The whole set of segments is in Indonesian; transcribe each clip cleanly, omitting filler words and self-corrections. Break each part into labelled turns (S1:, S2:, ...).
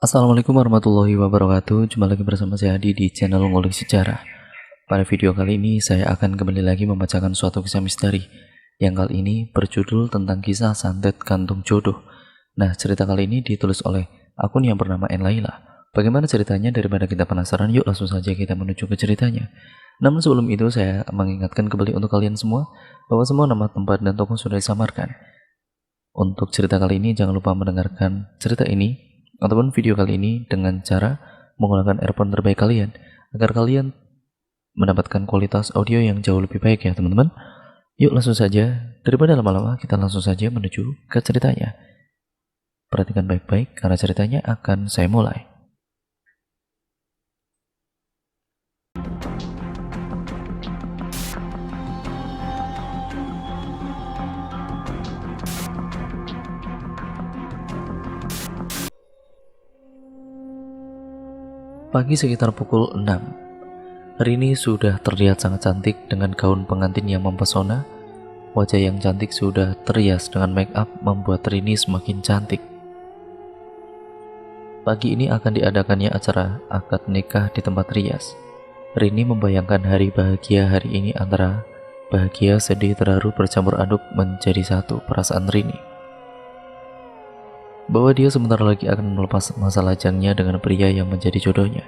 S1: Assalamualaikum warahmatullahi wabarakatuh. Jumpa lagi bersama saya Adi di channel Ngulik Sejarah. Pada video kali ini saya akan kembali lagi membacakan suatu kisah misteri yang kali ini berjudul tentang kisah santet kantung jodoh. Nah, cerita kali ini ditulis oleh akun yang bernama Enlaila. Bagaimana ceritanya? Daripada kita penasaran, yuk langsung saja kita menuju ke ceritanya. Namun sebelum itu saya mengingatkan kembali untuk kalian semua bahwa semua nama, tempat, dan tokoh sudah disamarkan. Untuk cerita kali ini jangan lupa mendengarkan cerita ini ataupun video kali ini dengan cara menggunakan earphone terbaik kalian agar kalian mendapatkan kualitas audio yang jauh lebih baik ya teman-teman. Yuk langsung saja, daripada lama-lama kita langsung saja menuju ke ceritanya. Perhatikan baik-baik karena ceritanya akan saya mulai. Pagi sekitar pukul 6, Rini sudah terlihat sangat cantik dengan gaun pengantin yang mempesona. Wajah yang cantik sudah terias dengan make up membuat Rini semakin cantik. Pagi ini akan diadakannya acara akad nikah di tempat rias. Rini membayangkan hari bahagia hari ini antara bahagia, sedih, terharu bercampur aduk menjadi satu perasaan Rini. Bahwa dia sebentar lagi akan melepas masa lajangnya dengan pria yang menjadi jodohnya,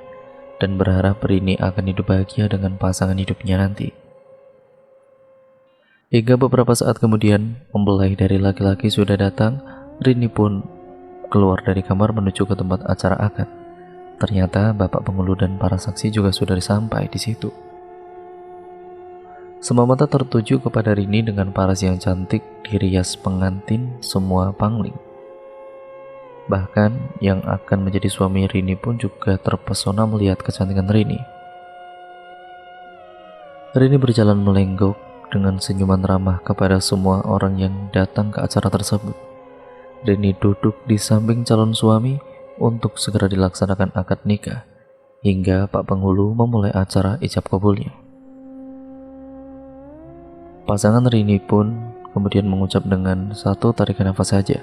S1: dan berharap Rini akan hidup bahagia dengan pasangan hidupnya nanti. Hingga beberapa saat kemudian, mempelai dari laki-laki sudah datang. Rini pun keluar dari kamar menuju ke tempat acara akad. Ternyata bapak penghulu dan para saksi juga sudah sampai di situ. Semua mata tertuju kepada Rini dengan paras yang cantik dirias pengantin semua pangling. Bahkan yang akan menjadi suami Rini pun juga terpesona melihat kecantikan Rini. Rini berjalan melenggok dengan senyuman ramah kepada semua orang yang datang ke acara tersebut. Rini duduk di samping calon suami untuk segera dilaksanakan akad nikah, hingga Pak Penghulu memulai acara ijab kabulnya. Pasangan Rini pun kemudian mengucap dengan satu tarikan nafas saja,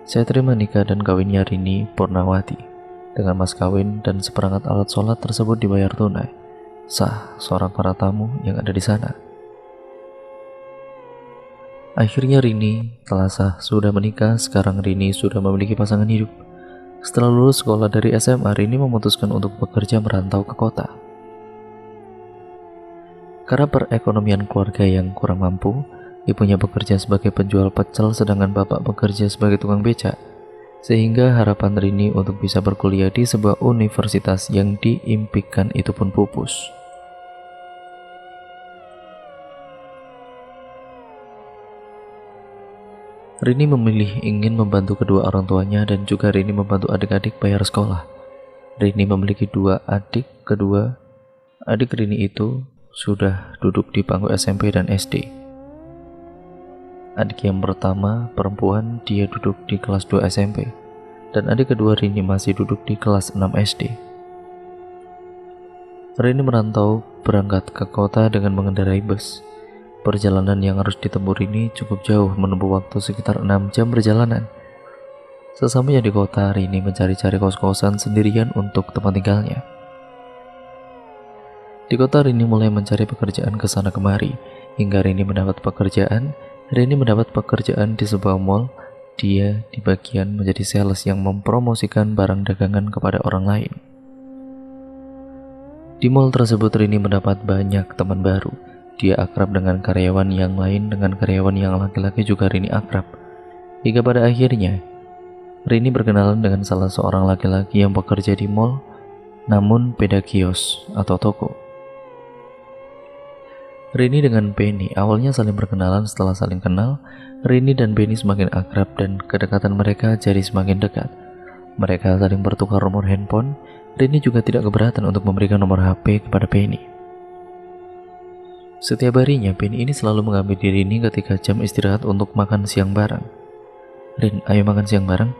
S1: "Saya terima nikah dan kawinnya Rini Purnawati." Dengan mas kawin dan seperangkat alat sholat tersebut dibayar tunai. Sah seorang para tamu yang ada di sana. Akhirnya Rini telah sah, sudah menikah. Sekarang Rini sudah memiliki pasangan hidup. Setelah lulus sekolah dari SMA, Rini memutuskan untuk bekerja merantau ke kota. Karena perekonomian keluarga yang kurang mampu, ibunya bekerja sebagai penjual pecel sedangkan bapak bekerja sebagai tukang becak, sehingga harapan Rini untuk bisa berkuliah di sebuah universitas yang diimpikan itu pun pupus. Rini memilih ingin membantu kedua orang tuanya dan juga Rini membantu adik-adik bayar sekolah. Rini memiliki dua adik, kedua adik Rini itu sudah duduk di bangku SMP dan SD. Adik yang pertama perempuan, dia duduk di kelas 2 SMP, dan adik kedua Rini masih duduk di kelas 6 SD. Rini merantau berangkat ke kota dengan mengendarai bus. Perjalanan yang harus ditempuh Rini cukup jauh, menempuh waktu sekitar 6 jam perjalanan. Sesampainya di kota, Rini mencari-cari kos-kosan sendirian untuk tempat tinggalnya. Di kota, Rini mulai mencari pekerjaan ke sana kemari, hingga Rini mendapat pekerjaan. Rini mendapat pekerjaan di sebuah mall. Dia di bagian menjadi sales yang mempromosikan barang dagangan kepada orang lain. Di mall tersebut Rini mendapat banyak teman baru. Dia akrab dengan karyawan yang lain, dengan karyawan yang laki-laki juga Rini akrab. Hingga pada akhirnya Rini berkenalan dengan salah seorang laki-laki yang bekerja di mall, namun beda kios atau toko. Rini dengan Penny awalnya saling berkenalan. Setelah saling kenal, Rini dan Penny semakin akrab dan kedekatan mereka jadi semakin dekat. Mereka saling bertukar nomor handphone. Rini juga tidak keberatan untuk memberikan nomor HP kepada Penny. Setiap harinya Penny ini selalu mengambil diri Rini ketika jam istirahat untuk makan siang bareng. "Rin, ayo makan siang bareng."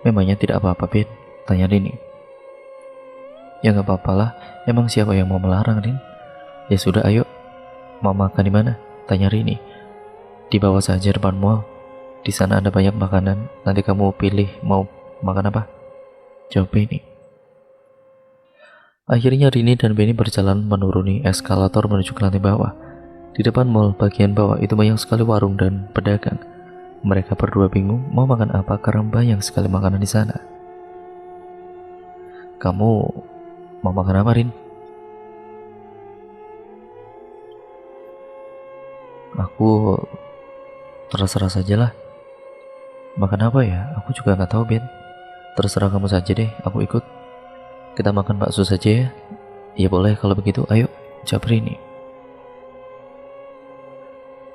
S1: "Memangnya tidak apa-apa, Ben?" tanya Rini. "Ya gak apa-apalah, emang siapa yang mau melarang, Rin?" "Ya sudah, ayo. Mau makan di mana?" tanya Rini. "Di bawah saja depan mall. Di sana ada banyak makanan. Nanti kamu pilih mau makan apa." jawab Benny. Akhirnya Rini dan Benny berjalan menuruni eskalator menuju ke lantai bawah. Di depan mall bagian bawah itu banyak sekali warung dan pedagang. Mereka berdua bingung mau makan apa karena banyak sekali makanan di sana. Kamu mau makan apa, Rin? Aku terserah saja lah. Makan apa ya? Aku juga nggak tahu, Ben. Terserah kamu saja deh, aku ikut. Kita makan bakso saja ya? Ya boleh kalau begitu, ayo, jawab Rini.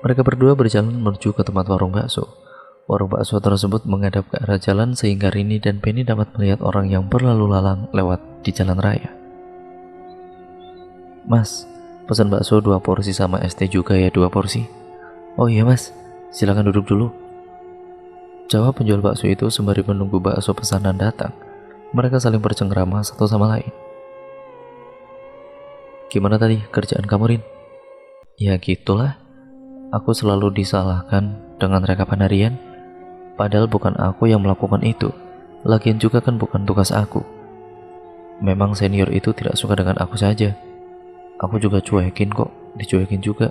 S1: Mereka berdua berjalan menuju ke tempat warung bakso. Warung bakso tersebut menghadap ke arah jalan sehingga Rini dan Benny dapat melihat orang yang berlalu lalang lewat di jalan raya. Mas, pesan bakso 2 porsi sama es teh juga ya 2 porsi. Oh iya mas, silakan duduk dulu. Jawab penjual bakso itu sembari menunggu bakso pesanan datang. Mereka saling bercengkrama satu sama lain. Gimana tadi kerjaan kamu, Rin? Ya gitulah. Aku selalu disalahkan dengan rekapan harian. Padahal bukan aku yang melakukan itu. Lagian juga kan bukan tugas aku. Memang senior itu tidak suka dengan aku saja. Aku juga cuekin kok, dicuekin juga.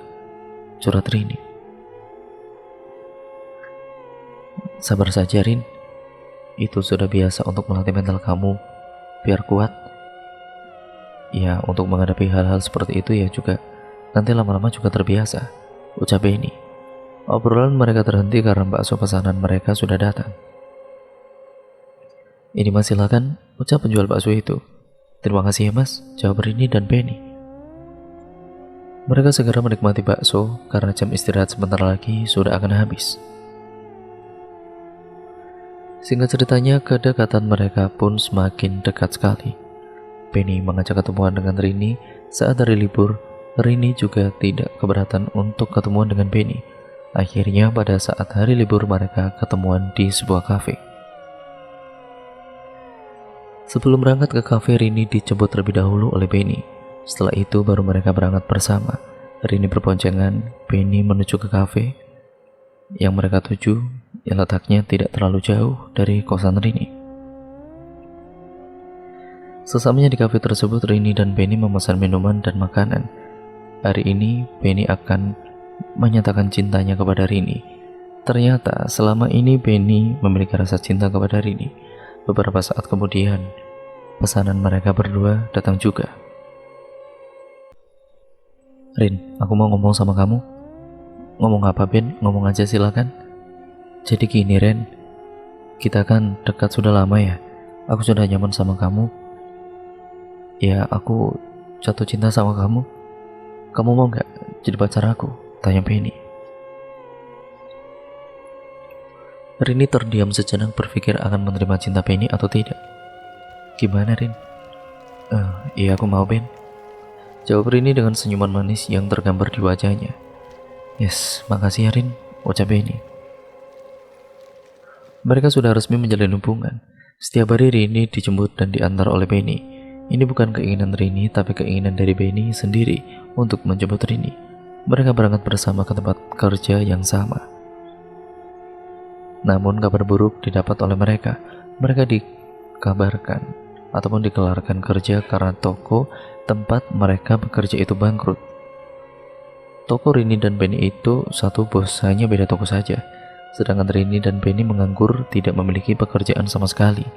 S1: Curhat Rini. Sabar saja, Rin. Itu sudah biasa untuk melatih mental kamu biar kuat. Ya, untuk menghadapi hal-hal seperti itu ya juga nanti lama-lama juga terbiasa, ucap Benny. Obrolan mereka terhenti karena bakso pesanan mereka sudah datang. Ini mas, silakan, ucap penjual bakso itu. Terima kasih ya mas, jawab Rini dan Benny. Mereka segera menikmati bakso karena jam istirahat sebentar lagi sudah akan habis. Singkat ceritanya, kedekatan mereka pun semakin dekat sekali. Benny mengajak ketemuan dengan Rini saat hari libur. Rini juga tidak keberatan untuk ketemuan dengan Benny. Akhirnya pada saat hari libur mereka ketemuan di sebuah kafe. Sebelum berangkat ke kafe, Rini dijemput terlebih dahulu oleh Benny. Setelah itu baru mereka berangkat bersama. Rini berboncengan, Benny menuju ke kafe yang mereka tuju, yang letaknya tidak terlalu jauh dari kosan Rini. Sesamanya di kafe tersebut, Rini dan Benny memesan minuman dan makanan. Hari ini Benny akan menyatakan cintanya kepada Rini. Ternyata selama ini Benny memiliki rasa cinta kepada Rini. Beberapa saat kemudian, pesanan mereka berdua datang juga. Rin, aku mau ngomong sama kamu. Ngomong apa, Ben? Ngomong aja silakan. Jadi gini, Ren. Kita kan dekat sudah lama ya. Aku sudah nyaman sama kamu. Ya, aku jatuh cinta sama kamu. Kamu mau gak jadi pacar aku? Tanya Benny. Rini terdiam sejenak berpikir akan menerima cinta Benny atau tidak. Gimana, Rin? Iya aku mau, Ben. Jawab Rini dengan senyuman manis yang tergambar di wajahnya. Yes, makasih ya Rin, ucap Benny. Mereka sudah resmi menjalin hubungan. Setiap hari Rini dijemput dan diantar oleh Benny. Ini bukan keinginan Rini, tapi keinginan dari Benny sendiri untuk menjemput Rini. Mereka berangkat bersama ke tempat kerja yang sama. Namun kabar buruk didapat oleh mereka. Mereka dikabarkan ataupun dikelarkan kerja karena toko tempat mereka bekerja itu bangkrut. Toko Rini dan Benny itu satu bos, hanya beda toko saja. Sedangkan Rini dan Benny menganggur, tidak memiliki pekerjaan sama sekali.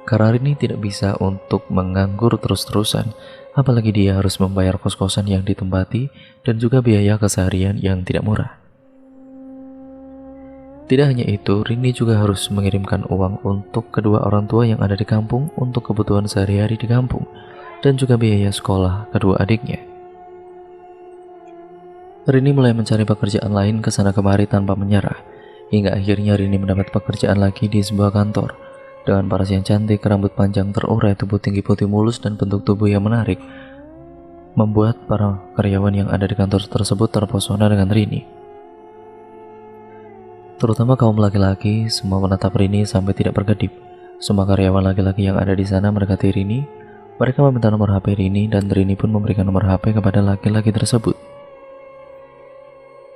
S1: Karena Rini tidak bisa untuk menganggur terus-terusan, apalagi dia harus membayar kos-kosan yang ditempati dan juga biaya keseharian yang tidak murah. Tidak hanya itu, Rini juga harus mengirimkan uang untuk kedua orang tua yang ada di kampung untuk kebutuhan sehari-hari di kampung dan juga biaya sekolah kedua adiknya. Rini mulai mencari pekerjaan lain kesana kemari tanpa menyerah, hingga akhirnya Rini mendapat pekerjaan lagi di sebuah kantor. Dengan paras yang cantik, rambut panjang terurai, tubuh tinggi putih mulus, dan bentuk tubuh yang menarik, membuat para karyawan yang ada di kantor tersebut terpesona dengan Rini. Terutama kaum laki-laki, semua menatap Rini sampai tidak berkedip. Semua karyawan laki-laki yang ada di sana mendekati Rini. Mereka meminta nomor HP Rini dan Rini pun memberikan nomor HP kepada laki-laki tersebut.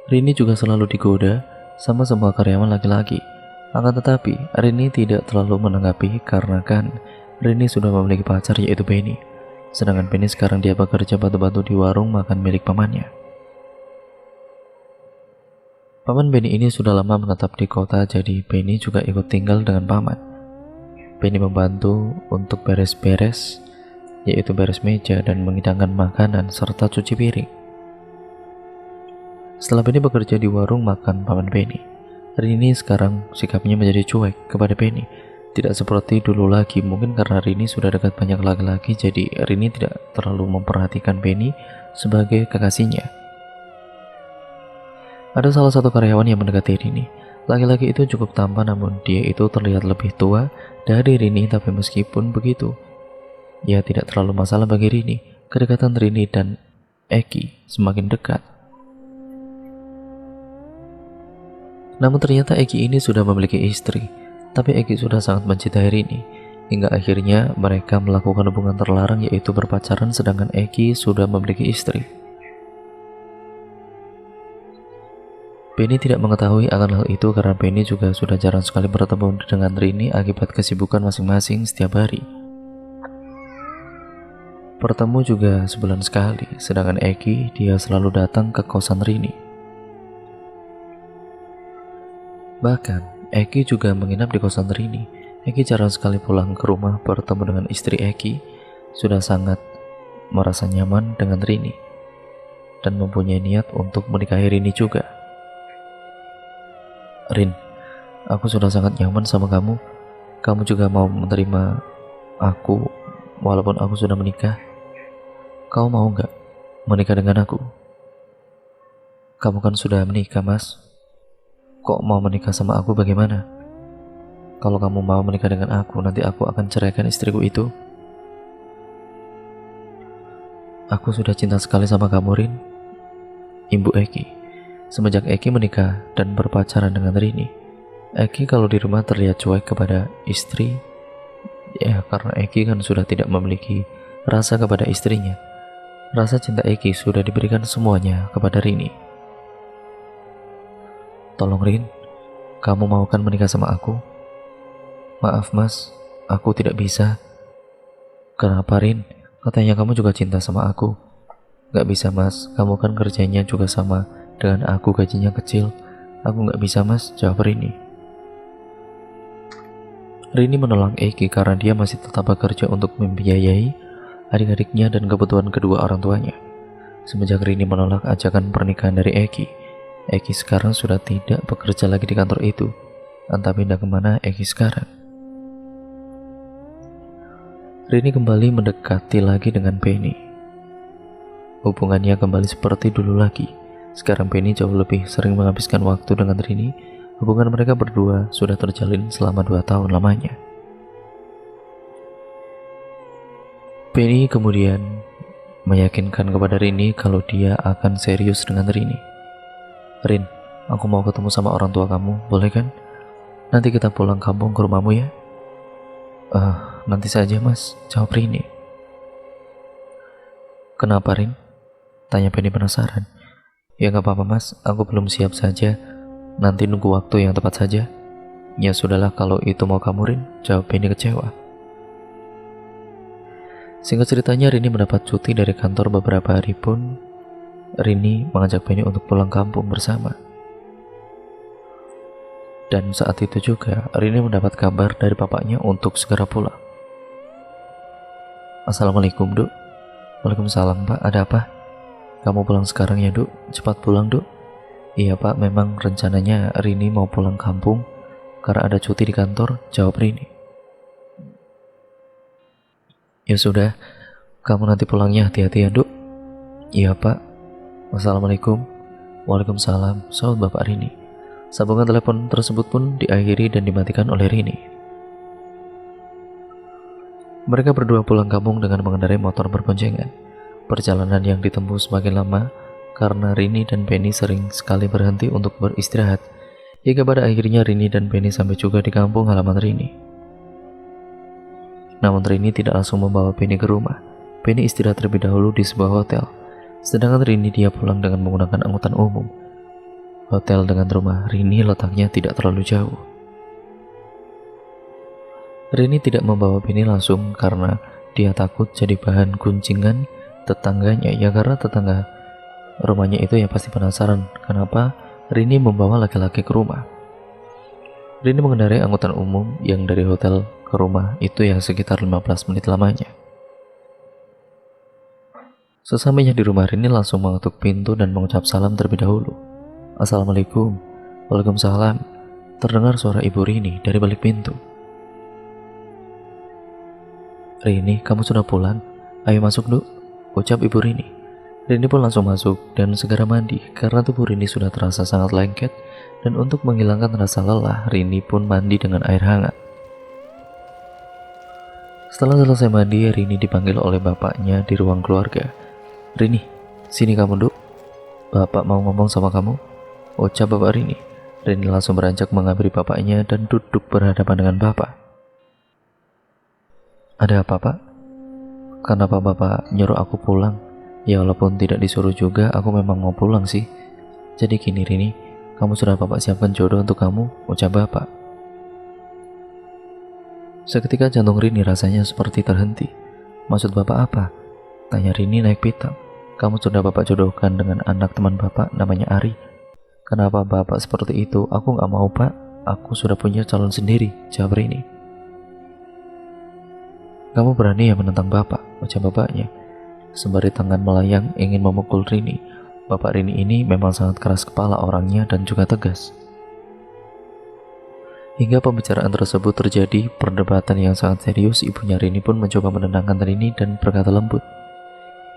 S1: Rini juga selalu digoda sama semua karyawan laki-laki. Akan tetapi, Rini tidak terlalu menanggapi karena kan Rini sudah memiliki pacar yaitu Benny. Sedangkan Benny sekarang dia bekerja bantu-bantu di warung makan milik pamannya. Paman Benny ini sudah lama menetap di kota, jadi Benny juga ikut tinggal dengan paman. Benny membantu untuk beres-beres, yaitu beres meja dan menghidangkan makanan serta cuci piring. Setelah Benny bekerja di warung makan paman Benny, Rini sekarang sikapnya menjadi cuek kepada Benny. Tidak seperti dulu lagi, mungkin karena Rini sudah dekat banyak laki-laki, jadi Rini tidak terlalu memperhatikan Benny sebagai kekasihnya. Ada salah satu karyawan yang mendekati Rini. Laki-laki itu cukup tampan, namun dia itu terlihat lebih tua dari Rini. Tapi meskipun begitu, ya tidak terlalu masalah bagi Rini. Kedekatan Rini dan Eki semakin dekat. Namun ternyata Eki ini sudah memiliki istri. Tapi Eki sudah sangat mencintai Rini, hingga akhirnya mereka melakukan hubungan terlarang, yaitu berpacaran, sedangkan Eki sudah memiliki istri. Benny tidak mengetahui akan hal itu karena Benny juga sudah jarang sekali bertemu dengan Rini akibat kesibukan masing-masing setiap hari. Bertemu juga sebulan sekali, sedangkan Eki dia selalu datang ke kosan Rini. Bahkan Eki juga menginap di kosan Rini. Eki jarang sekali pulang ke rumah bertemu dengan istri Eki. Sudah sangat merasa nyaman dengan Rini dan mempunyai niat untuk menikahi Rini juga. Rin, aku sudah sangat nyaman sama kamu. Kamu juga mau menerima aku walaupun aku sudah menikah. Kau mau gak menikah dengan aku? Kamu kan sudah menikah, Mas. Kok mau menikah sama aku bagaimana? Kalau kamu mau menikah dengan aku, nanti aku akan ceraikan istriku itu. Aku sudah cinta sekali sama kamu, Rin. Ibu Eki. Semenjak Eki menikah dan berpacaran dengan Rini, Eki kalau di rumah terlihat cuek kepada istri. Ya karena Eki kan sudah tidak memiliki rasa kepada istrinya. Rasa cinta Eki sudah diberikan semuanya kepada Rini. Tolong Rin, kamu mau kan menikah sama aku? Maaf Mas, aku tidak bisa. Kenapa Rin? Katanya kamu juga cinta sama aku. Gak bisa Mas, kamu kan kerjanya juga sama dengan aku, gajinya kecil. Aku gak bisa Mas, jawab Rini. Rini menolak Eki karena dia masih tetap bekerja untuk membiayai adik-adiknya dan kebutuhan kedua orang tuanya. Semenjak Rini menolak ajakan pernikahan dari Eki sekarang sudah tidak bekerja lagi di kantor itu. Entah pindah kemana Eki sekarang. Rini kembali mendekati lagi dengan Benny. Hubungannya kembali seperti dulu lagi. Sekarang Benny jauh lebih sering menghabiskan waktu dengan Rini. Hubungan mereka berdua sudah terjalin selama 2 tahun lamanya. Benny kemudian meyakinkan kepada Rini kalau dia akan serius dengan Rini. Rin, aku mau ketemu sama orang tua kamu, boleh kan? Nanti kita pulang kampung ke rumahmu ya? Nanti saja Mas, jawab Rini. Kenapa Rin? Tanya Benny penasaran. Ya gak apa-apa Mas, aku belum siap saja. Nanti nunggu waktu yang tepat saja. Ya sudahlah kalau itu mau kamu Rin, jawab Benny kecewa. Singkat ceritanya Rini mendapat cuti dari kantor beberapa hari pun Rini mengajak Benny untuk pulang kampung bersama. Dan saat itu juga Rini mendapat kabar dari bapaknya untuk segera pulang. Assalamualaikum Duk. Waalaikumsalam Pak, ada apa? Kamu pulang sekarang ya Duk, cepat pulang Duk. Iya Pak, memang rencananya Rini mau pulang kampung karena ada cuti di kantor, jawab Rini. Ya sudah, kamu nanti pulangnya hati-hati ya Duk. Iya Pak. Wassalamualaikum. Waalaikumsalam, sahut Bapak Rini. Sambungan telepon tersebut pun diakhiri dan dimatikan oleh Rini. Mereka berdua pulang kampung dengan mengendarai motor berboncengan. Perjalanan yang ditempuh semakin lama karena Rini dan Benny sering sekali berhenti untuk beristirahat, hingga pada akhirnya Rini dan Benny sampai juga di kampung halaman Rini. Namun Rini tidak langsung membawa Benny ke rumah. Benny istirahat terlebih dahulu di sebuah hotel, sedangkan Rini dia pulang dengan menggunakan angkutan umum. Hotel dengan rumah Rini letaknya tidak terlalu jauh. Rini tidak membawa Benny langsung karena dia takut jadi bahan gunjingan tetangganya. Ya karena tetangga rumahnya itu ya pasti penasaran kenapa Rini membawa laki-laki ke rumah. Rini mengendarai angkutan umum yang dari hotel ke rumah itu ya sekitar 15 menit lamanya. Sesampainya di rumah, Rini langsung mengetuk pintu dan mengucap salam terlebih dahulu. Assalamualaikum. Waalaikumsalam. Terdengar suara ibu Rini dari balik pintu. Rini, kamu sudah pulang? Ayo masuk, Duk, ucap ibu Rini. Rini pun langsung masuk dan segera mandi karena tubuh Rini sudah terasa sangat lengket, dan untuk menghilangkan rasa lelah, Rini pun mandi dengan air hangat. Setelah selesai mandi, Rini dipanggil oleh bapaknya di ruang keluarga. Rini, sini kamu, Duk. Bapak mau ngomong sama kamu, ucap bapak Rini. Rini langsung beranjak menghampiri bapaknya dan duduk berhadapan dengan bapak. Ada apa, Pak? Kenapa bapak nyuruh aku pulang? Ya walaupun tidak disuruh juga, aku memang mau pulang sih. Jadi gini Rini, kamu sudah bapak siapkan jodoh untuk kamu, ucap bapak. Seketika jantung Rini rasanya seperti terhenti. Maksud bapak apa? Tanya Rini naik pitam. Kamu sudah bapak jodohkan dengan anak teman bapak namanya Ari. Kenapa bapak seperti itu? Aku gak mau, Pak. Aku sudah punya calon sendiri, jawab Rini. Kamu berani ya menentang bapak, ucap bapaknya. Sembari tangan melayang ingin memukul Rini. Bapak Rini ini memang sangat keras kepala orangnya dan juga tegas. Hingga pembicaraan tersebut terjadi perdebatan yang sangat serius, ibunya Rini pun mencoba menenangkan Rini dan berkata lembut.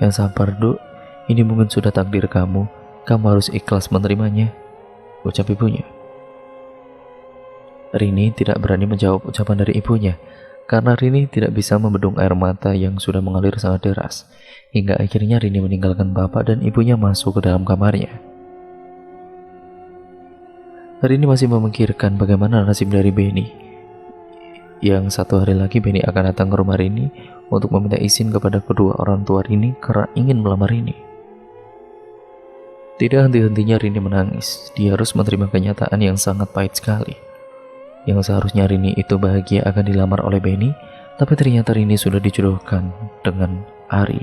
S1: Yang sabar, Duk, ini mungkin sudah takdir kamu harus ikhlas menerimanya, ucap ibunya. Rini tidak berani menjawab ucapan dari ibunya, karena Rini tidak bisa membendung air mata yang sudah mengalir sangat deras. Hingga akhirnya Rini meninggalkan bapak dan ibunya masuk ke dalam kamarnya. Rini masih memikirkan bagaimana nasib dari Benny. Yang satu hari lagi Benny akan datang ke rumah Rini untuk meminta izin kepada kedua orang tua Rini karena ingin melamar Rini. Tidak henti-hentinya Rini menangis. Dia harus menerima kenyataan yang sangat pahit sekali. Yang seharusnya Rini itu bahagia akan dilamar oleh Benny, tapi ternyata Rini sudah dijodohkan dengan Ari.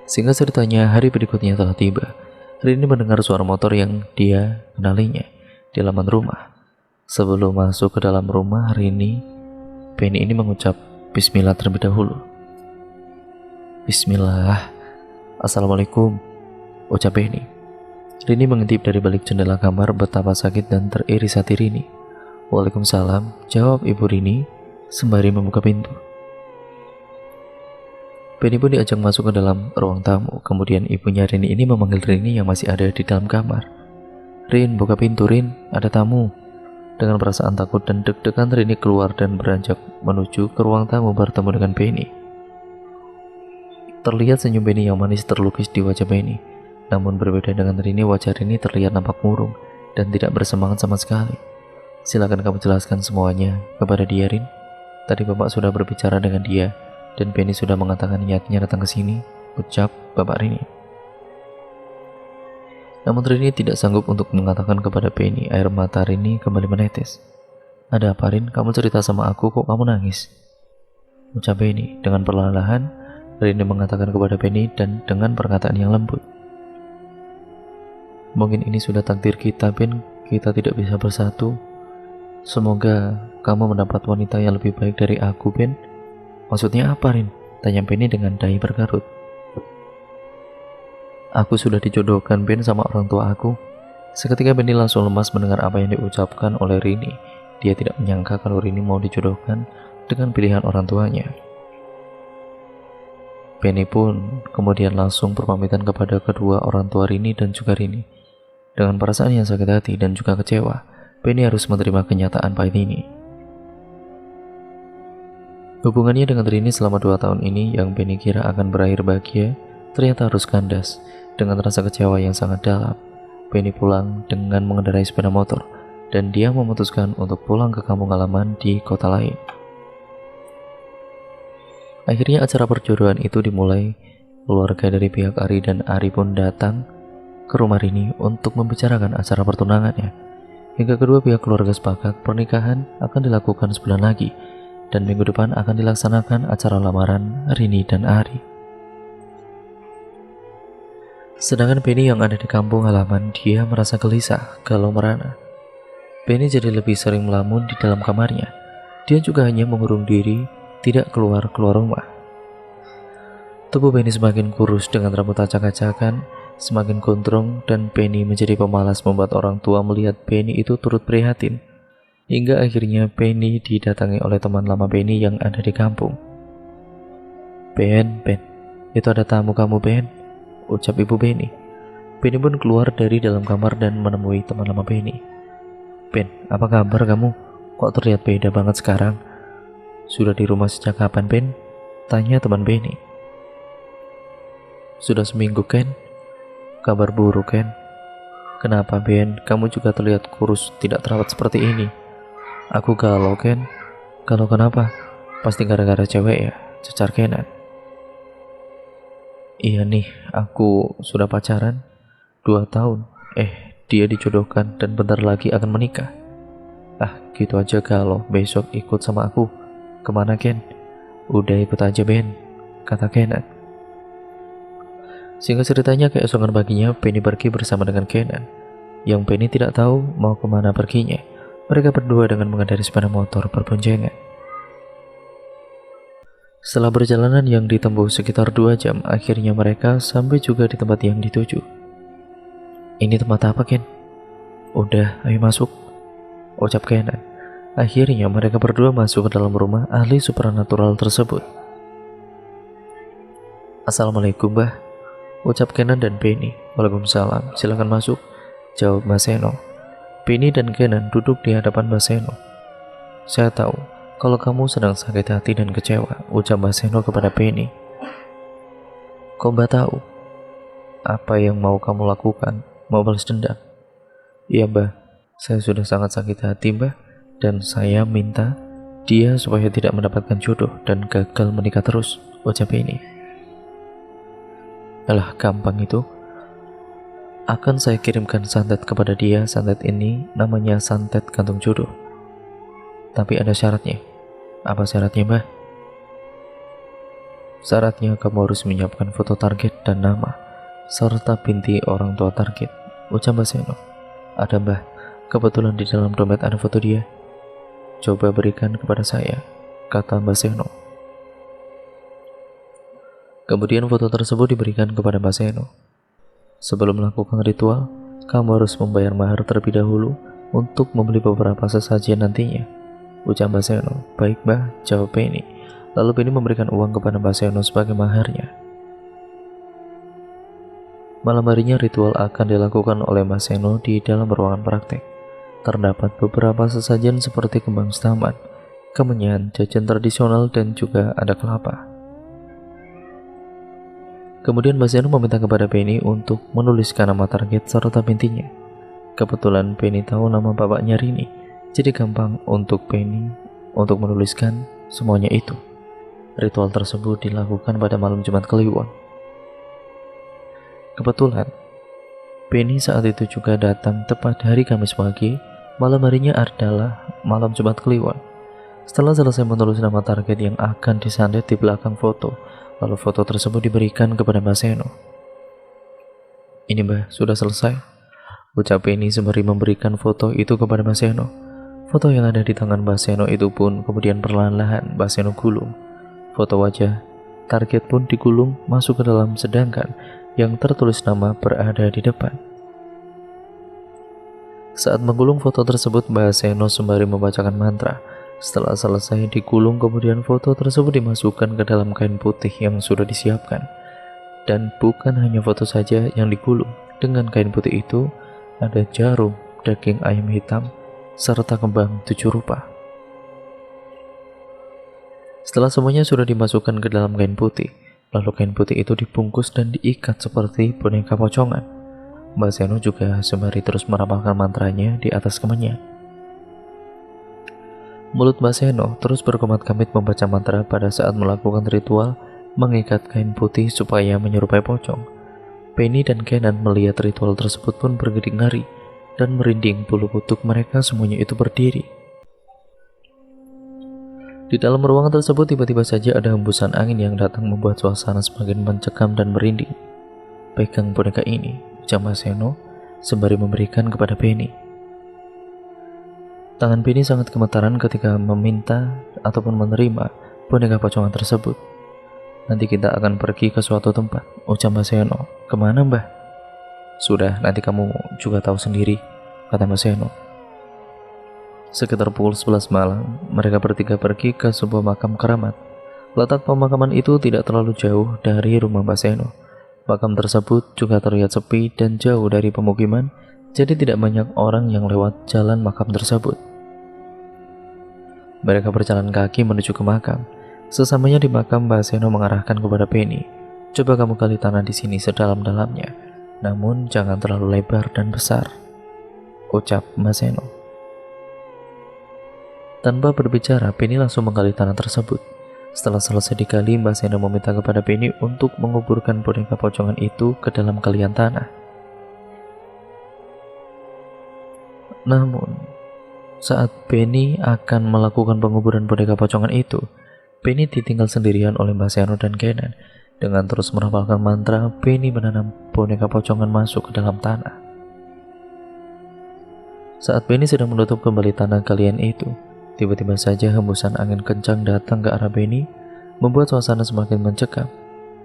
S1: Singkat ceritanya, hari berikutnya telah tiba. Rini mendengar suara motor yang dia kenalinya di halaman rumah. Sebelum masuk ke dalam rumah Benny ini mengucap Bismillah terlebih dahulu. Bismillah. Assalamualaikum, ucap Benny. Rini mengintip dari balik jendela kamar betapa sakit dan teriris hati Rini. Waalaikumsalam, jawab ibu Rini sembari membuka pintu. Benny pun diajak masuk ke dalam ruang tamu. Kemudian ibunya Rini ini memanggil Rini yang masih ada di dalam kamar. Rin, buka pintu Rin, ada tamu. Dengan perasaan takut dan deg-degan, Rini keluar dan beranjak menuju ke ruang tamu bertemu dengan Benny. Terlihat senyum Benny yang manis terlukis di wajah Benny. Namun berbeda dengan Rini, wajah Rini terlihat nampak murung dan tidak bersemangat sama sekali. Silakan kamu jelaskan semuanya kepada dia, Rin. Tadi bapak sudah berbicara dengan dia dan Benny sudah mengatakan niatnya datang ke sini, ucap bapak Rini. Namun Rini tidak sanggup untuk mengatakan kepada Benny. Air mata Rini kembali menetes. Ada apa Rin? Kamu cerita sama aku kok kamu nangis, ucap Benny. Dengan perlahan-lahan Rini mengatakan kepada Benny dan dengan perkataan yang lembut. Mungkin ini sudah takdir kita, Ben. Kita tidak bisa bersatu. Semoga kamu mendapat wanita yang lebih baik dari aku, Ben. Maksudnya apa, Rin? Tanya Benny dengan dahi berkerut. Aku sudah dijodohkan, Ben, sama orang tua aku. Seketika Benny langsung lemas mendengar apa yang diucapkan oleh Rini. Dia tidak menyangka kalau Rini mau dijodohkan dengan pilihan orang tuanya. Benny pun kemudian langsung berpamitan kepada kedua orang tua Rini dan juga Rini. Dengan perasaan yang sakit hati dan juga kecewa, Benny harus menerima kenyataan pahit ini. Hubungannya dengan Rini selama 2 tahun ini yang Benny kira akan berakhir bahagia, ternyata harus kandas. Dengan rasa kecewa yang sangat dalam, Benny pulang dengan mengendarai sepeda motor dan dia memutuskan untuk pulang ke kampung halaman di kota lain. Akhirnya acara perjodohan itu dimulai. Keluarga dari pihak Ari dan Ari pun datang ke rumah Rini untuk membicarakan acara pertunangannya. hingga kedua pihak keluarga sepakat pernikahan akan dilakukan sebulan lagi, dan minggu depan akan dilaksanakan acara lamaran Rini dan Ari. Sedangkan Penny yang ada di kampung halaman, dia merasa gelisah kalau merana. Penny jadi lebih sering melamun di dalam kamarnya. Dia juga hanya mengurung diri, tidak keluar rumah. Tubuh Penny semakin kurus dengan rambut acak-acakan, semakin gondrong, dan Penny menjadi pemalas membuat orang tua melihat Penny itu turut prihatin. Hingga akhirnya Penny didatangi oleh teman lama Penny yang ada di kampung. Ben, itu ada tamu kamu, Ben, ucap ibu Penny. Penny pun keluar dari dalam kamar dan menemui teman lama Penny. Ben, apa kabar kamu? Kok terlihat beda banget sekarang? Sudah di rumah sejak kapan, Ben? Tanya teman Penny. Sudah seminggu, Ken. Kabar buruk, Ken. Kenapa, Ben? Kamu juga terlihat kurus, tidak terawat seperti ini. Aku galau, Ken. Galau kenapa? Pasti gara-gara cewek ya, cecar Kenan. Iya nih, aku sudah pacaran 2 tahun. Dia dijodohkan dan bentar lagi akan menikah. Gitu aja galau, besok ikut sama aku. Kemana, Ken? Udah ikut aja, Ben, kata Kenan. Singkat ceritanya, keesokan paginya Penny pergi bersama dengan Kenan. Yang Penny tidak tahu mau kemana perginya. Mereka berdua dengan mengendarai sepeda motor berboncengan. Setelah perjalanan yang ditempuh sekitar 2 jam, akhirnya mereka sampai juga di tempat yang dituju. Ini tempat apa, Ken? Udah, ayo masuk, ucap Kenan. Akhirnya mereka berdua masuk ke dalam rumah ahli supernatural tersebut. Assalamualaikum, Mbah, ucap Kenan dan Penny. Waalaikumsalam, silakan masuk, jawab Mbak Seno. Penny dan Kenan duduk di hadapan Mbak Seno. Saya tahu kalau kamu sedang sakit hati dan kecewa, ucap Mbak Seno kepada Penny. Kok Mbak tahu? Apa yang mau kamu lakukan? Mau balas dendam? Iya, Mbah, saya sudah sangat sakit hati, Mbah, dan saya minta dia supaya tidak mendapatkan jodoh dan gagal menikah terus, ucap Penny. Alah, gampang itu. Akan saya kirimkan santet kepada dia. Santet ini namanya santet gantung jodoh. Tapi ada syaratnya. Apa syaratnya, Mbah? Syaratnya kamu harus menyiapkan foto target dan nama, serta binti orang tua target, ucap Mbak Seno. Ada, Mbah, kebetulan di dalam dompet ada foto dia. Coba berikan kepada saya, kata Mbak Seno. Kemudian foto tersebut diberikan kepada Mbak Seno. Sebelum melakukan ritual, kamu harus membayar mahar terlebih dahulu untuk membeli beberapa sesajen nantinya, ucap Mbak Seno. Baik, Mbah, jawab Penny. Lalu Penny memberikan uang kepada Mbak Seno sebagai maharnya. Malam harinya ritual akan dilakukan oleh Mbak Seno di dalam ruangan praktek. Terdapat beberapa sesajen seperti kembang setaman, kemenyan, jajan tradisional, dan juga ada kelapa. Kemudian Mbak Seno meminta kepada Penny untuk menuliskan nama target serta bintinya. Kebetulan Penny tahu nama bapaknya Rini, jadi gampang untuk Penny untuk menuliskan semuanya itu. Ritual tersebut dilakukan pada malam Jumat Kliwon. Kebetulan Penny saat itu juga datang tepat hari Kamis pagi. Malam harinya adalah malam Jumat Kliwon. Setelah selesai menulis nama target yang akan disandet di belakang foto, lalu foto tersebut diberikan kepada Mbak Seno. Ini, Mbak, sudah selesai, ucap Penny sembari memberikan foto itu kepada Mbak Seno. Foto yang ada di tangan Mbak Seno itu pun kemudian perlahan-lahan Mbak Seno gulung. Foto wajah target pun digulung masuk ke dalam, sedangkan yang tertulis nama berada di depan. Saat menggulung foto tersebut, Mbak Seno sembari membacakan mantra. Setelah selesai digulung, kemudian foto tersebut dimasukkan ke dalam kain putih yang sudah disiapkan. Dan bukan hanya foto saja yang digulung. Dengan kain putih itu ada jarum, daging ayam hitam, serta kembang 7 rupa. Setelah semuanya sudah dimasukkan ke dalam kain putih, lalu kain putih itu dibungkus dan diikat seperti boneka pocongan. Mbak Seno juga sembari terus merapalkan mantranya di atas kemenyan. Mulut Mbak Seno terus berkomat-kamit membaca mantra pada saat melakukan ritual mengikat kain putih supaya menyerupai pocong. Penny dan Kenan melihat ritual tersebut pun bergidik ngari, dan merinding bulu kuduk mereka semuanya itu berdiri. Di dalam ruangan tersebut tiba-tiba saja ada hembusan angin yang datang membuat suasana semakin mencekam dan merinding. Pegang boneka ini, ucap Mas Seno sembari memberikan kepada Penny. Tangan Penny sangat gemetaran ketika meminta ataupun menerima boneka pocongan tersebut. Nanti kita akan pergi ke suatu tempat, ucap Mas Seno. Kemana mbah? Sudah, nanti kamu juga tahu sendiri, kata Mas Seno. Sekitar pukul 11 malam, mereka bertiga pergi ke sebuah makam keramat. Letak pemakaman itu tidak terlalu jauh dari rumah Mas Seno. Makam tersebut juga terlihat sepi dan jauh dari pemukiman, jadi tidak banyak orang yang lewat jalan makam tersebut. Mereka berjalan kaki menuju ke makam. Sesamanya di makam, Mbak Seno mengarahkan kepada Penny, coba kamu gali tanah di sini sedalam-dalamnya, namun jangan terlalu lebar dan besar, ucap Mbak Seno. Tanpa berbicara, Penny langsung menggali tanah tersebut. Setelah selesai digali, Mbak Seno meminta kepada Penny untuk menguburkan boneka pocongan itu ke dalam galian tanah. Namun, saat Penny akan melakukan penguburan boneka pocongan itu, Penny ditinggal sendirian oleh Mbak Seno dan Kenan. Dengan terus merapalkan mantra, Penny menanam boneka pocongan masuk ke dalam tanah. Saat Penny sedang menutup kembali tanah galian itu, tiba-tiba saja hembusan angin kencang datang ke arah Penny, membuat suasana semakin mencekam.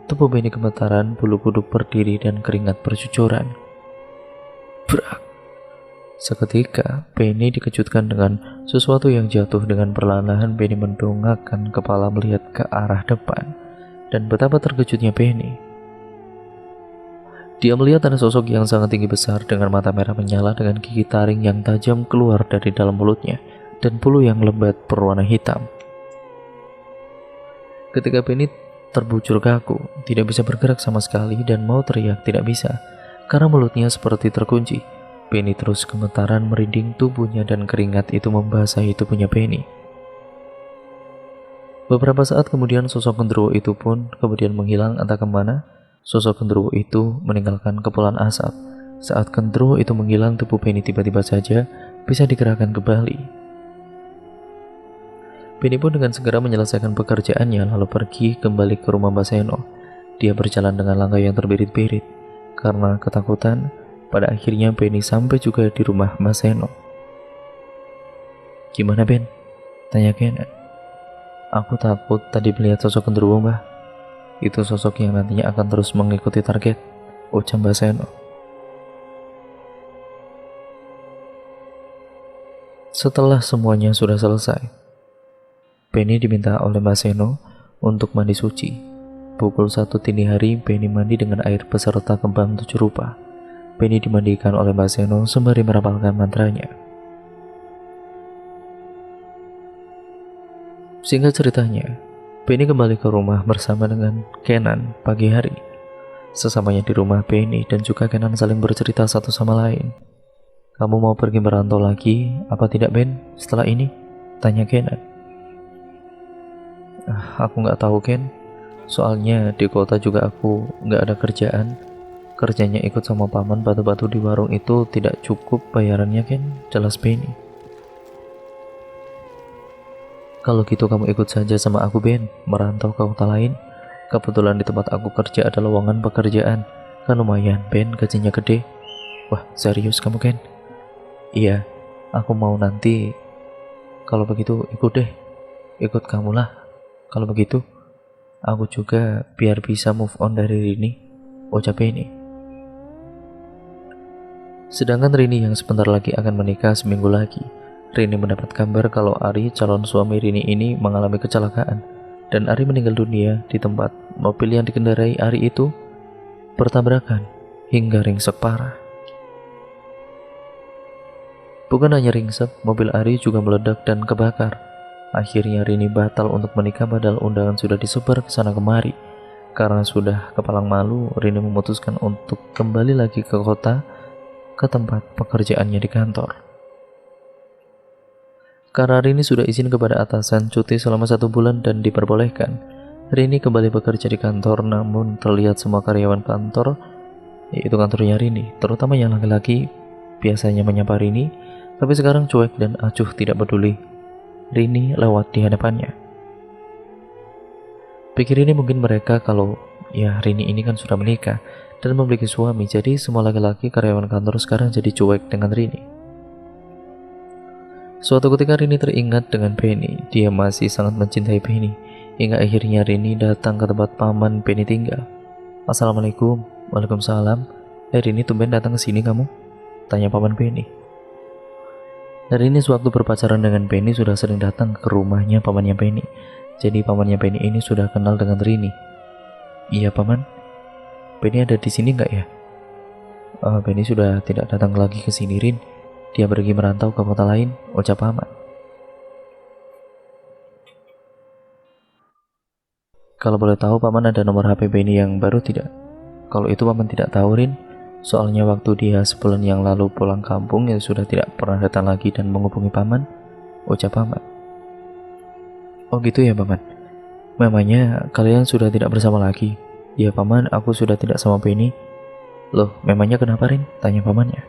S1: Tubuh Penny gemetaran, bulu kuduk berdiri dan keringat bercucuran. Brak! Seketika, Penny dikejutkan dengan sesuatu yang jatuh. Dengan perlahan-lahan Penny mendongakkan kepala melihat ke arah depan, dan betapa terkejutnya Penny. Dia melihat ada sosok yang sangat tinggi besar dengan mata merah menyala dengan gigi taring yang tajam keluar dari dalam mulutnya dan bulu yang lebat berwarna hitam. Ketika Penny terbujur kaku, tidak bisa bergerak sama sekali dan mau teriak tidak bisa karena mulutnya seperti terkunci. Penny terus gemetaran, merinding tubuhnya dan keringat itu membasahi tubuhnya Penny. Beberapa saat kemudian sosok genderuwo itu pun kemudian menghilang entah kemana. Sosok genderuwo itu meninggalkan kepulan asap. Saat genderuwo itu menghilang, tubuh Penny tiba-tiba saja bisa digerakkan kembali. Penny pun dengan segera menyelesaikan pekerjaannya lalu pergi kembali ke rumah Mbak Seno. Dia berjalan dengan langkah yang terbirit-birit karena ketakutan. Pada akhirnya Penny sampai juga di rumah Mbak Seno. Gimana Ben? Tanya Kenan. Aku takut tadi melihat sosok genderuwo mbah. Itu sosok yang nantinya akan terus mengikuti target, ucap Mbak Seno. Setelah semuanya sudah selesai, Penny diminta oleh Mbak Seno untuk mandi suci. Pukul 1 dini hari, Penny mandi dengan air beserta kembang 7 rupa. Penny dimandikan oleh Mbak Seno sembari merapalkan mantranya. Singkat ceritanya, Penny kembali ke rumah bersama dengan Kenan pagi hari. Sesamanya di rumah, Penny dan juga Kenan saling bercerita satu sama lain. Kamu mau pergi merantau lagi, apa tidak Ben? Setelah ini? Tanya Kenan. Aku nggak tahu Ken, soalnya di kota juga aku nggak ada kerjaan. Kerjanya ikut sama paman batu-batu di warung itu tidak cukup bayarannya Ken, jelas Penny. Kalau gitu kamu ikut saja sama aku Ben, merantau ke kota lain. Kebetulan di tempat aku kerja ada lowongan pekerjaan, kan lumayan Ben, gajinya gede. Wah serius kamu Ken? Iya, aku mau nanti. Kalau begitu ikut deh, ikut kamu lah. Kalau begitu, aku juga biar bisa move on dari Rini, ucap Penny. Sedangkan Rini yang sebentar lagi akan menikah seminggu lagi, Rini mendapat kabar kalau Ari, calon suami Rini ini mengalami kecelakaan, dan Ari meninggal dunia di tempat. Mobil yang dikendarai Ari itu bertabrakan hingga ringsek parah. Bukan hanya ringsek, mobil Ari juga meledak dan kebakar. Akhirnya Rini batal untuk menikah padahal undangan sudah disebar ke sana kemari. Karena sudah kepalang malu, Rini memutuskan untuk kembali lagi ke kota, ke tempat pekerjaannya di kantor. Karena Rini sudah izin kepada atasan cuti selama 1 bulan dan diperbolehkan, Rini kembali bekerja di kantor. Namun terlihat semua karyawan kantor, yaitu kantornya Rini, terutama yang laki-laki, biasanya menyapa Rini, tapi sekarang cuek dan acuh tidak peduli Rini lewat di hadapannya. Pikir ini mungkin mereka kalau ya Rini ini kan sudah menikah dan memiliki suami, jadi semua laki-laki karyawan kantor sekarang jadi cuek dengan Rini. Suatu ketika Rini teringat dengan Penny, dia masih sangat mencintai Penny, hingga akhirnya Rini datang ke tempat paman Penny tinggal. Assalamualaikum. Waalaikumsalam. Rini tumben datang ke sini kamu? Tanya paman Penny. Rini sewaktu berpacaran dengan Penny sudah sering datang ke rumahnya pamannya Penny. Jadi pamannya Penny ini sudah kenal dengan Rini. Iya paman. Penny ada di sini nggak ya? Penny sudah tidak datang lagi ke sini Rin. Dia pergi merantau ke kota lain, ucap paman. Kalau boleh tahu paman ada nomor HP Penny yang baru tidak? Kalau itu paman tidak tahu Rin. Soalnya waktu dia sebulan yang lalu pulang kampung ya sudah tidak pernah datang lagi dan menghubungi paman, ucap paman. Oh gitu ya paman. Memangnya kalian sudah tidak bersama lagi? Ya paman, aku sudah tidak sama Penny. Loh, memangnya kenapa Rin? Tanya pamannya.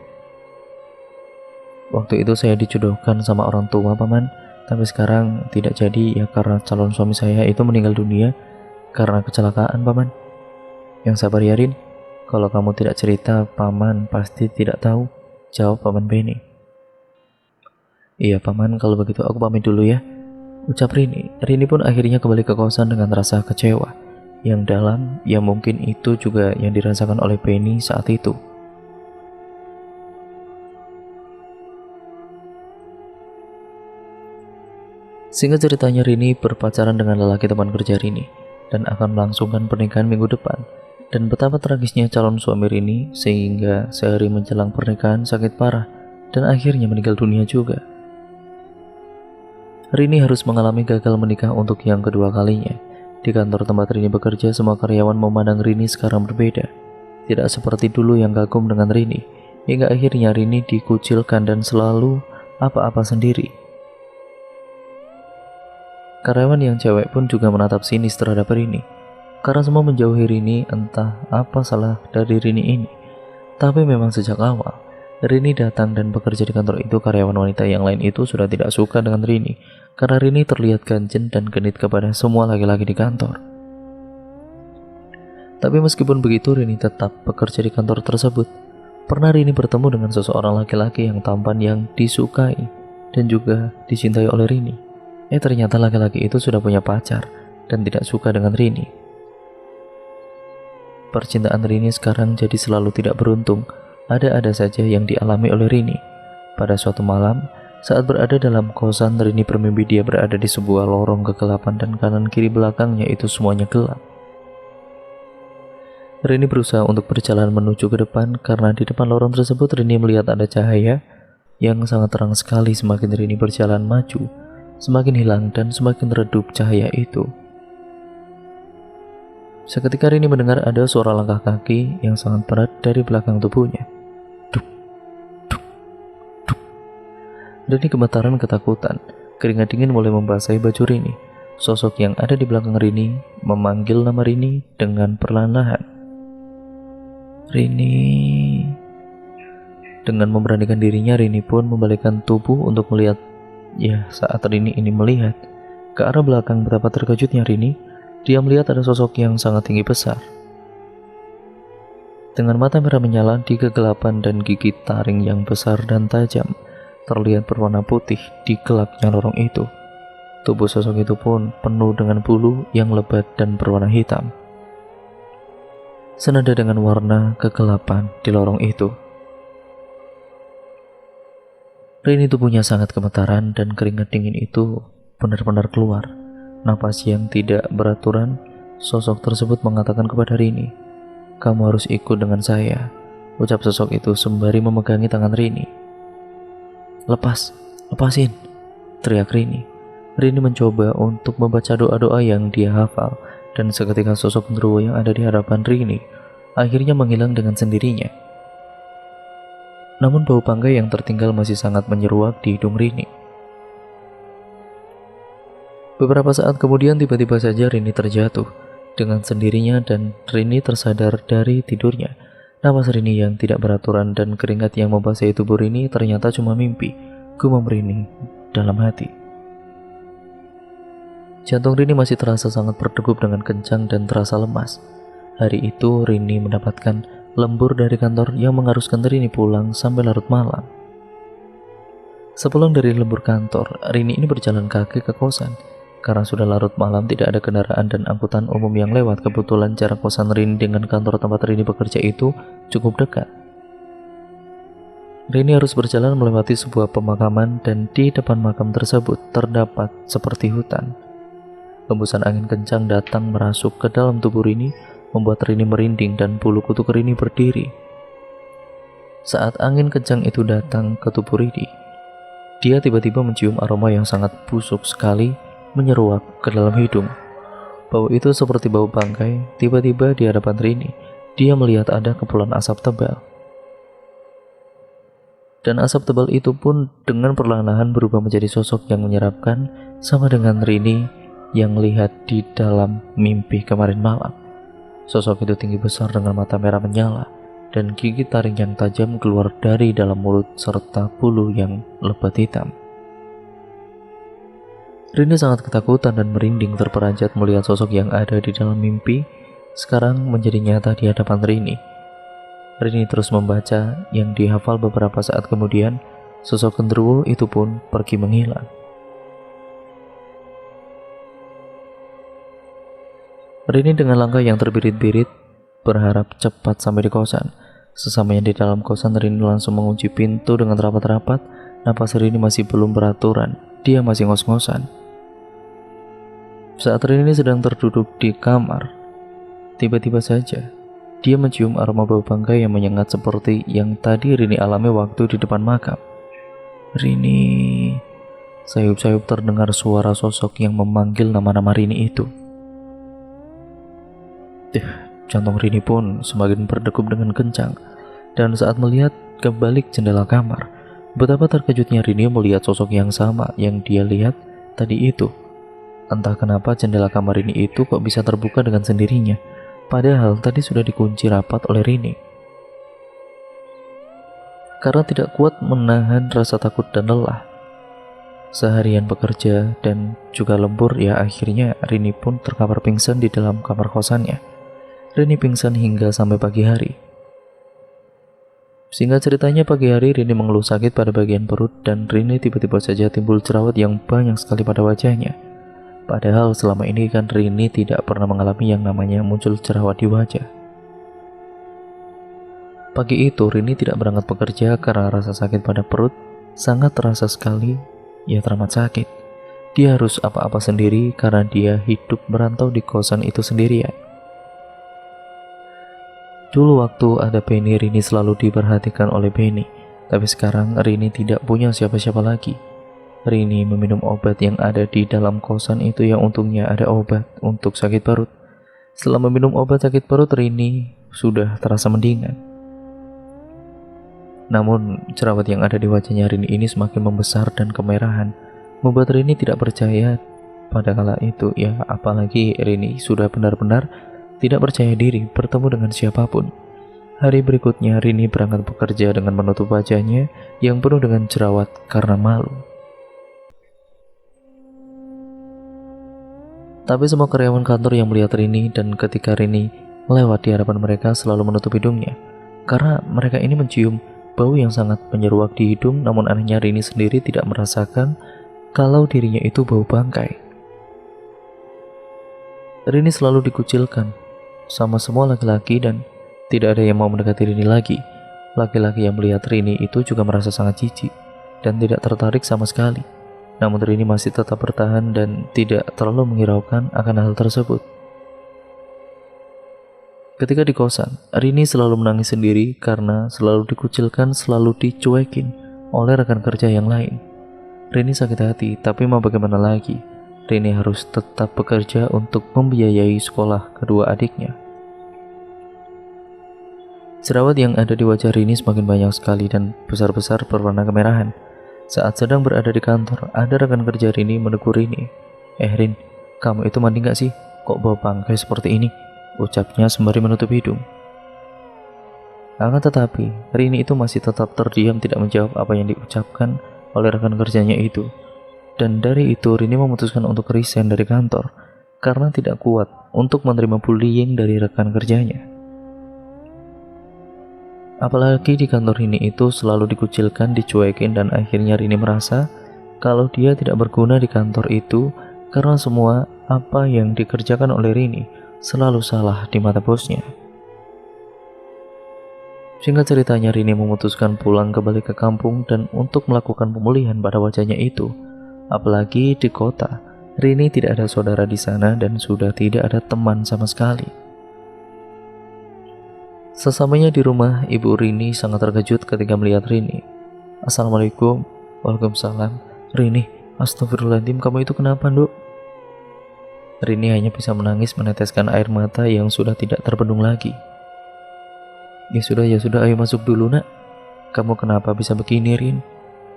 S1: Waktu itu saya dijodohkan sama orang tua paman, tapi sekarang tidak jadi ya karena calon suami saya itu meninggal dunia karena kecelakaan paman. Yang sabar ya Rin, kalau kamu tidak cerita paman pasti tidak tahu, jawab paman Penny. Iya paman, kalau begitu aku pamit dulu ya, ucap Rini. Rini pun akhirnya kembali ke kosan dengan rasa kecewa yang dalam, yang mungkin itu juga yang dirasakan oleh Penny saat itu. Singkat ceritanya, Rini berpacaran dengan lelaki teman kerja Rini dan akan melangsungkan pernikahan minggu depan. Dan betapa tragisnya calon suami Rini sehingga sehari menjelang pernikahan sakit parah dan akhirnya meninggal dunia juga. Rini harus mengalami gagal menikah untuk yang kedua kalinya. Di kantor tempat Rini bekerja, semua karyawan memandang Rini sekarang berbeda. Tidak seperti dulu yang kagum dengan Rini, hingga akhirnya Rini dikucilkan dan selalu apa-apa sendiri. Karyawan yang cewek pun juga menatap sinis terhadap Rini, karena semua menjauhi Rini. Entah apa salah dari Rini ini, tapi memang sejak awal Rini datang dan bekerja di kantor itu, karyawan wanita yang lain itu sudah tidak suka dengan Rini, karena Rini terlihat ganjen dan genit kepada semua laki-laki di kantor. Tapi meskipun begitu, Rini tetap bekerja di kantor tersebut. Pernah Rini bertemu dengan seseorang laki-laki yang tampan, yang disukai dan juga dicintai oleh Rini. Ternyata laki-laki itu sudah punya pacar dan tidak suka dengan Rini. Percintaan Rini sekarang jadi selalu tidak beruntung. Ada-ada saja yang dialami oleh Rini. Pada suatu malam, saat berada dalam kosan, Rini bermimpi dia berada di sebuah lorong kegelapan dan kanan kiri belakangnya itu semuanya gelap. Rini berusaha untuk berjalan menuju ke depan, karena di depan lorong tersebut Rini melihat ada cahaya yang sangat terang sekali. Semakin Rini berjalan maju, semakin hilang dan semakin redup cahaya itu. Seketika Rini mendengar ada suara langkah kaki yang sangat berat dari belakang tubuhnya. Duk, duk, duk. Rini gemetaran ketakutan. Keringat dingin mulai membasahi baju Rini. Sosok yang ada di belakang Rini memanggil nama Rini dengan perlahan-lahan. Rini. Dengan memberanikan dirinya, Rini pun membalikkan tubuh untuk melihat. Ya, saat Rini ini melihat ke arah belakang, betapa terkejutnya Rini. Dia melihat ada sosok yang sangat tinggi besar. Dengan mata merah menyala di kegelapan dan gigi taring yang besar dan tajam terlihat berwarna putih di gelapnya lorong itu. Tubuh sosok itu pun penuh dengan bulu yang lebat dan berwarna hitam, senada dengan warna kegelapan di lorong itu. Rini tubuhnya sangat gemetaran dan keringat dingin itu benar-benar keluar. Napas yang tidak beraturan, sosok tersebut mengatakan kepada Rini, "Kamu harus ikut dengan saya," ucap sosok itu sembari memegangi tangan Rini. Lepasin, teriak Rini. Rini mencoba untuk membaca doa-doa yang dia hafal, dan seketika sosok genderuwo yang ada di hadapan Rini akhirnya menghilang dengan sendirinya. Namun bau bangkai yang tertinggal masih sangat menyeruak di hidung Rini. Beberapa saat kemudian tiba-tiba saja Rini terjatuh dengan sendirinya dan Rini tersadar dari tidurnya. Napas Rini yang tidak beraturan dan keringat yang membasahi tubuh Rini ternyata cuma mimpi. Gumam Rini dalam hati. Jantung Rini masih terasa sangat berdegup dengan kencang dan terasa lemas. Hari itu Rini mendapatkan lembur dari kantor yang mengharuskan Rini pulang sampai larut malam. Sepulang dari lembur kantor, Rini ini berjalan kaki ke kosan. Karena sudah larut malam, tidak ada kendaraan dan angkutan umum yang lewat. Kebetulan jarak kosan Rini dengan kantor tempat Rini bekerja itu cukup dekat. Rini harus berjalan melewati sebuah pemakaman dan di depan makam tersebut terdapat seperti hutan. Hembusan angin kencang datang merasuk ke dalam tubuh Rini, membuat Rini merinding dan bulu kutuk Rini berdiri. Saat angin kencang itu datang ke tubuh Rini, dia tiba-tiba mencium aroma yang sangat busuk sekali menyeruak ke dalam hidung. Bau itu seperti bau bangkai. Tiba-tiba di hadapan Rini, dia melihat ada kepulan asap tebal. Dan asap tebal itu pun dengan perlahan-lahan berubah menjadi sosok yang menyeramkan, sama dengan Rini yang lihat di dalam mimpi kemarin malam. Sosok itu tinggi besar dengan mata merah menyala dan gigi taring yang tajam keluar dari dalam mulut serta bulu yang lebat hitam. Rini sangat ketakutan dan merinding terperanjat melihat sosok yang ada di dalam mimpi sekarang menjadi nyata di hadapan Rini. Rini terus membaca yang dihafal. Beberapa saat kemudian, sosok genderuwo itu pun pergi menghilang. Rini dengan langkah yang terbirit-birit berharap cepat sampai di kosan. Sesamanya di dalam kosan, Rini langsung mengunci pintu dengan rapat-rapat. Napas Rini masih belum beraturan, dia masih ngos-ngosan. Saat Rini sedang terduduk di kamar, tiba-tiba saja dia mencium aroma bau bangkai yang menyengat seperti yang tadi Rini alami waktu di depan makam. Rini, sayup-sayup terdengar suara sosok yang memanggil nama-nama Rini itu. Jantung Rini pun semakin berdegup dengan kencang. Dan saat melihat ke balik jendela kamar, betapa terkejutnya Rini melihat sosok yang sama yang dia lihat tadi itu. Entah kenapa jendela kamar Rini itu kok bisa terbuka dengan sendirinya, padahal tadi sudah dikunci rapat oleh Rini. Karena tidak kuat menahan rasa takut dan lelah, seharian bekerja dan juga lembur, ya akhirnya Rini pun terkapar pingsan di dalam kamar kosannya. Rini pingsan hingga sampai pagi hari. Singkat ceritanya, pagi hari Rini mengeluh sakit pada bagian perut dan Rini tiba-tiba saja timbul jerawat yang banyak sekali pada wajahnya. Padahal selama ini kan Rini tidak pernah mengalami yang namanya muncul jerawat di wajah. Pagi itu Rini tidak berangkat bekerja karena rasa sakit pada perut sangat terasa sekali. Ia teramat sakit. Dia harus apa-apa sendiri karena dia hidup merantau di kosan itu sendirian. Dulu waktu ada Benny, Rini selalu diperhatikan oleh Benny. Tapi sekarang Rini tidak punya siapa-siapa lagi. Rini meminum obat yang ada di dalam kosan itu, yang untungnya ada obat untuk sakit perut. Setelah meminum obat sakit perut, Rini sudah terasa mendingan. Namun jerawat yang ada di wajahnya Rini ini semakin membesar dan kemerahan, membuat Rini tidak percaya pada kala itu. Ya apalagi Rini sudah benar-benar tidak percaya diri bertemu dengan siapapun. Hari berikutnya Rini berangkat bekerja dengan menutup wajahnya yang penuh dengan jerawat karena malu. Tapi semua karyawan kantor yang melihat Rini dan ketika Rini melewat di hadapan mereka selalu menutup hidungnya, karena mereka ini mencium bau yang sangat menyeruak di hidung. Namun anehnya Rini sendiri tidak merasakan kalau dirinya itu bau bangkai. Rini selalu dikucilkan sama semua laki-laki dan tidak ada yang mau mendekati Rini lagi. Laki-laki yang melihat Rini itu juga merasa sangat jijik dan tidak tertarik sama sekali. Namun Rini masih tetap bertahan dan tidak terlalu menghiraukan akan hal tersebut. Ketika di kosan, Rini selalu menangis sendiri karena selalu dikucilkan, selalu dicuekin oleh rekan kerja yang lain. Rini sakit hati, tapi mau bagaimana lagi? Rini harus tetap bekerja untuk membiayai sekolah kedua adiknya. Jerawat yang ada di wajah Rini semakin banyak sekali dan besar-besar berwarna kemerahan. Saat sedang berada di kantor, ada rekan kerja Rini menegur Rini. Rin, kamu itu mandi gak sih? Kok bau bangkai seperti ini? Ucapnya sembari menutup hidung. Akan tetapi, Rini itu masih tetap terdiam tidak menjawab apa yang diucapkan oleh rekan kerjanya itu. Dan dari itu Rini memutuskan untuk resign dari kantor karena tidak kuat untuk menerima bullying dari rekan kerjanya. Apalagi di kantor Rini itu selalu dikucilkan, dicuekin, dan akhirnya Rini merasa kalau dia tidak berguna di kantor itu karena semua apa yang dikerjakan oleh Rini selalu salah di mata bosnya. Singkat ceritanya, Rini memutuskan pulang kembali ke kampung dan untuk melakukan pemulihan pada wajahnya itu. Apalagi di kota, Rini tidak ada saudara di sana dan sudah tidak ada teman sama sekali. Sesamanya di rumah, ibu Rini sangat terkejut ketika melihat Rini. Assalamualaikum. Waalaikumsalam. Rini, astagfirullahaladzim, kamu itu kenapa, Nduk? Rini hanya bisa menangis meneteskan air mata yang sudah tidak terbendung lagi. Ya sudah, ayo masuk dulu, Nak. Kamu kenapa bisa begini, Rin?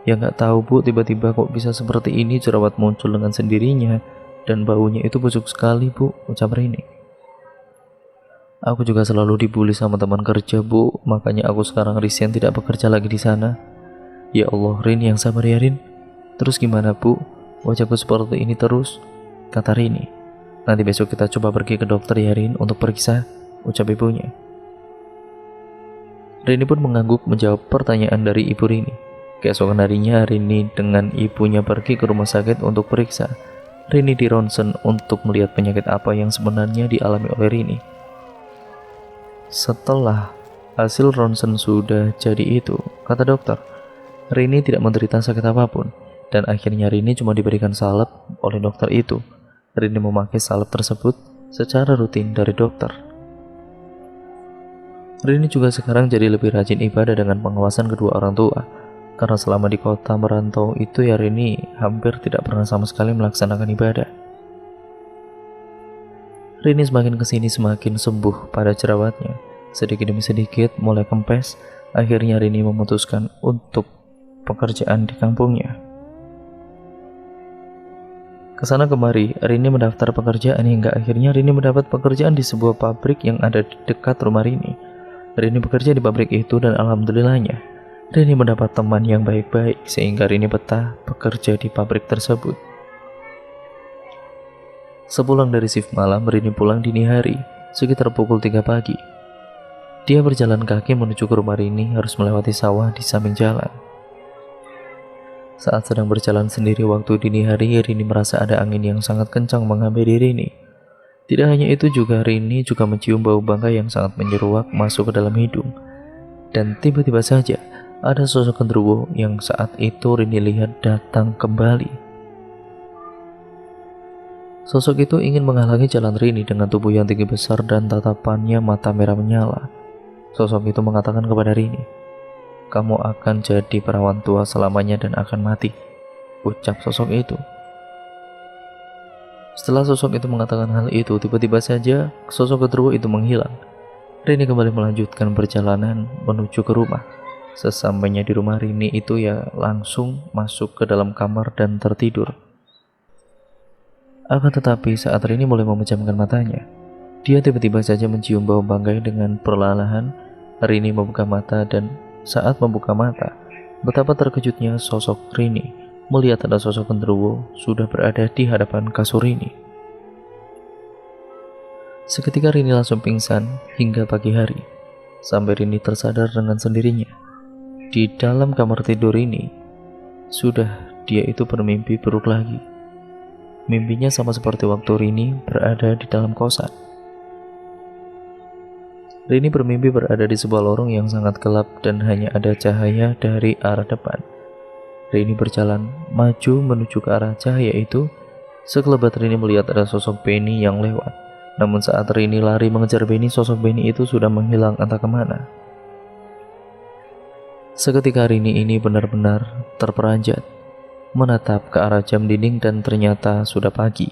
S1: Ya nggak tahu, Bu, tiba-tiba kok bisa seperti ini, jerawat muncul dengan sendirinya, dan baunya itu busuk sekali, Bu, ucap Rini. Aku juga selalu dibully sama teman kerja, Bu, makanya aku sekarang resign tidak bekerja lagi di sana. Ya Allah, Rin, yang sabar ya, Rin. Terus gimana, Bu? Wajahku seperti ini terus, kata Rini. Nanti besok kita coba pergi ke dokter ya, Rin, untuk periksa, ucap ibunya. Rini pun mengangguk menjawab pertanyaan dari ibu Rini. Keesokan harinya, Rini dengan ibunya pergi ke rumah sakit untuk periksa. Rini di ronsen untuk melihat penyakit apa yang sebenarnya dialami oleh Rini. Setelah hasil ronsen sudah jadi itu, kata dokter, Rini tidak menderita sakit apapun, dan akhirnya Rini cuma diberikan salep oleh dokter itu. Rini memakai salep tersebut secara rutin dari dokter. Rini juga sekarang jadi lebih rajin ibadah dengan pengawasan kedua orang tua, karena selama di kota merantau itu ya Rini hampir tidak pernah sama sekali melaksanakan ibadah. Rini semakin kesini semakin sembuh pada jerawatnya. Sedikit demi sedikit mulai kempes. Akhirnya Rini memutuskan untuk pekerjaan di kampungnya. Kesana kemari, Rini mendaftar pekerjaan hingga akhirnya Rini mendapat pekerjaan di sebuah pabrik yang ada di dekat rumah Rini. Rini bekerja di pabrik itu dan alhamdulillahnya, Rini mendapat teman yang baik-baik sehingga Rini betah bekerja di pabrik tersebut. Sepulang dari shift malam, Rini pulang dini hari, sekitar pukul 3 pagi. Dia berjalan kaki menuju ke rumah Rini, harus melewati sawah di samping jalan. Saat sedang berjalan sendiri waktu dini hari, Rini merasa ada angin yang sangat kencang menghampiri Rini. Tidak hanya itu juga, Rini juga mencium bau bangkai yang sangat menyeruak masuk ke dalam hidung. Dan tiba-tiba saja, ada sosok genderuwo yang saat itu Rini lihat datang kembali. Sosok itu ingin menghalangi jalan Rini dengan tubuh yang tinggi besar dan tatapannya mata merah menyala. Sosok itu mengatakan kepada Rini, "Kamu akan jadi perawan tua selamanya dan akan mati," ucap sosok itu. Setelah sosok itu mengatakan hal itu, tiba-tiba saja sosok genderuwo itu menghilang. Rini kembali melanjutkan perjalanan menuju ke rumah. Sesampainya di rumah Rini itu ya langsung masuk ke dalam kamar dan tertidur. Akan tetapi saat Rini mulai memejamkan matanya, dia tiba-tiba saja mencium bau bangkai dengan perlahan. Rini membuka mata dan saat membuka mata, betapa terkejutnya sosok Rini melihat ada sosok genderuwo sudah berada di hadapan kasur Rini. Seketika Rini langsung pingsan hingga pagi hari, sampai Rini tersadar dengan sendirinya. Di dalam kamar tidur Rini, sudah dia itu bermimpi buruk lagi. Mimpinya sama seperti waktu Rini berada di dalam kosan. Rini bermimpi berada di sebuah lorong yang sangat gelap dan hanya ada cahaya dari arah depan. Rini berjalan maju menuju ke arah cahaya itu. Sekelebat Rini melihat ada sosok Benny yang lewat. Namun saat Rini lari mengejar Benny, sosok Benny itu sudah menghilang entah kemana. Seketika Rini ini benar-benar terperanjat, menatap ke arah jam dinding dan ternyata sudah pagi.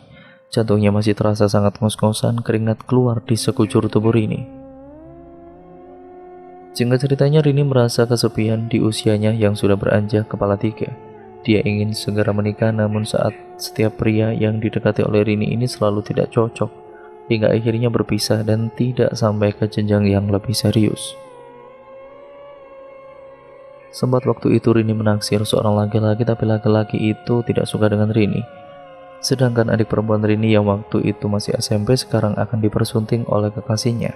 S1: Jantungnya masih terasa sangat ngos-ngosan, keringat keluar di sekujur tubuh Rini. Singkat ceritanya, Rini merasa kesepian di usianya yang sudah beranjak kepala 3. Dia ingin segera menikah, namun saat setiap pria yang didekati oleh Rini ini selalu tidak cocok, hingga akhirnya berpisah dan tidak sampai ke jenjang yang lebih serius. Sempat waktu itu Rini menaksir seorang laki-laki, tapi laki-laki itu tidak suka dengan Rini. Sedangkan adik perempuan Rini yang waktu itu masih SMP sekarang akan dipersunting oleh kekasihnya.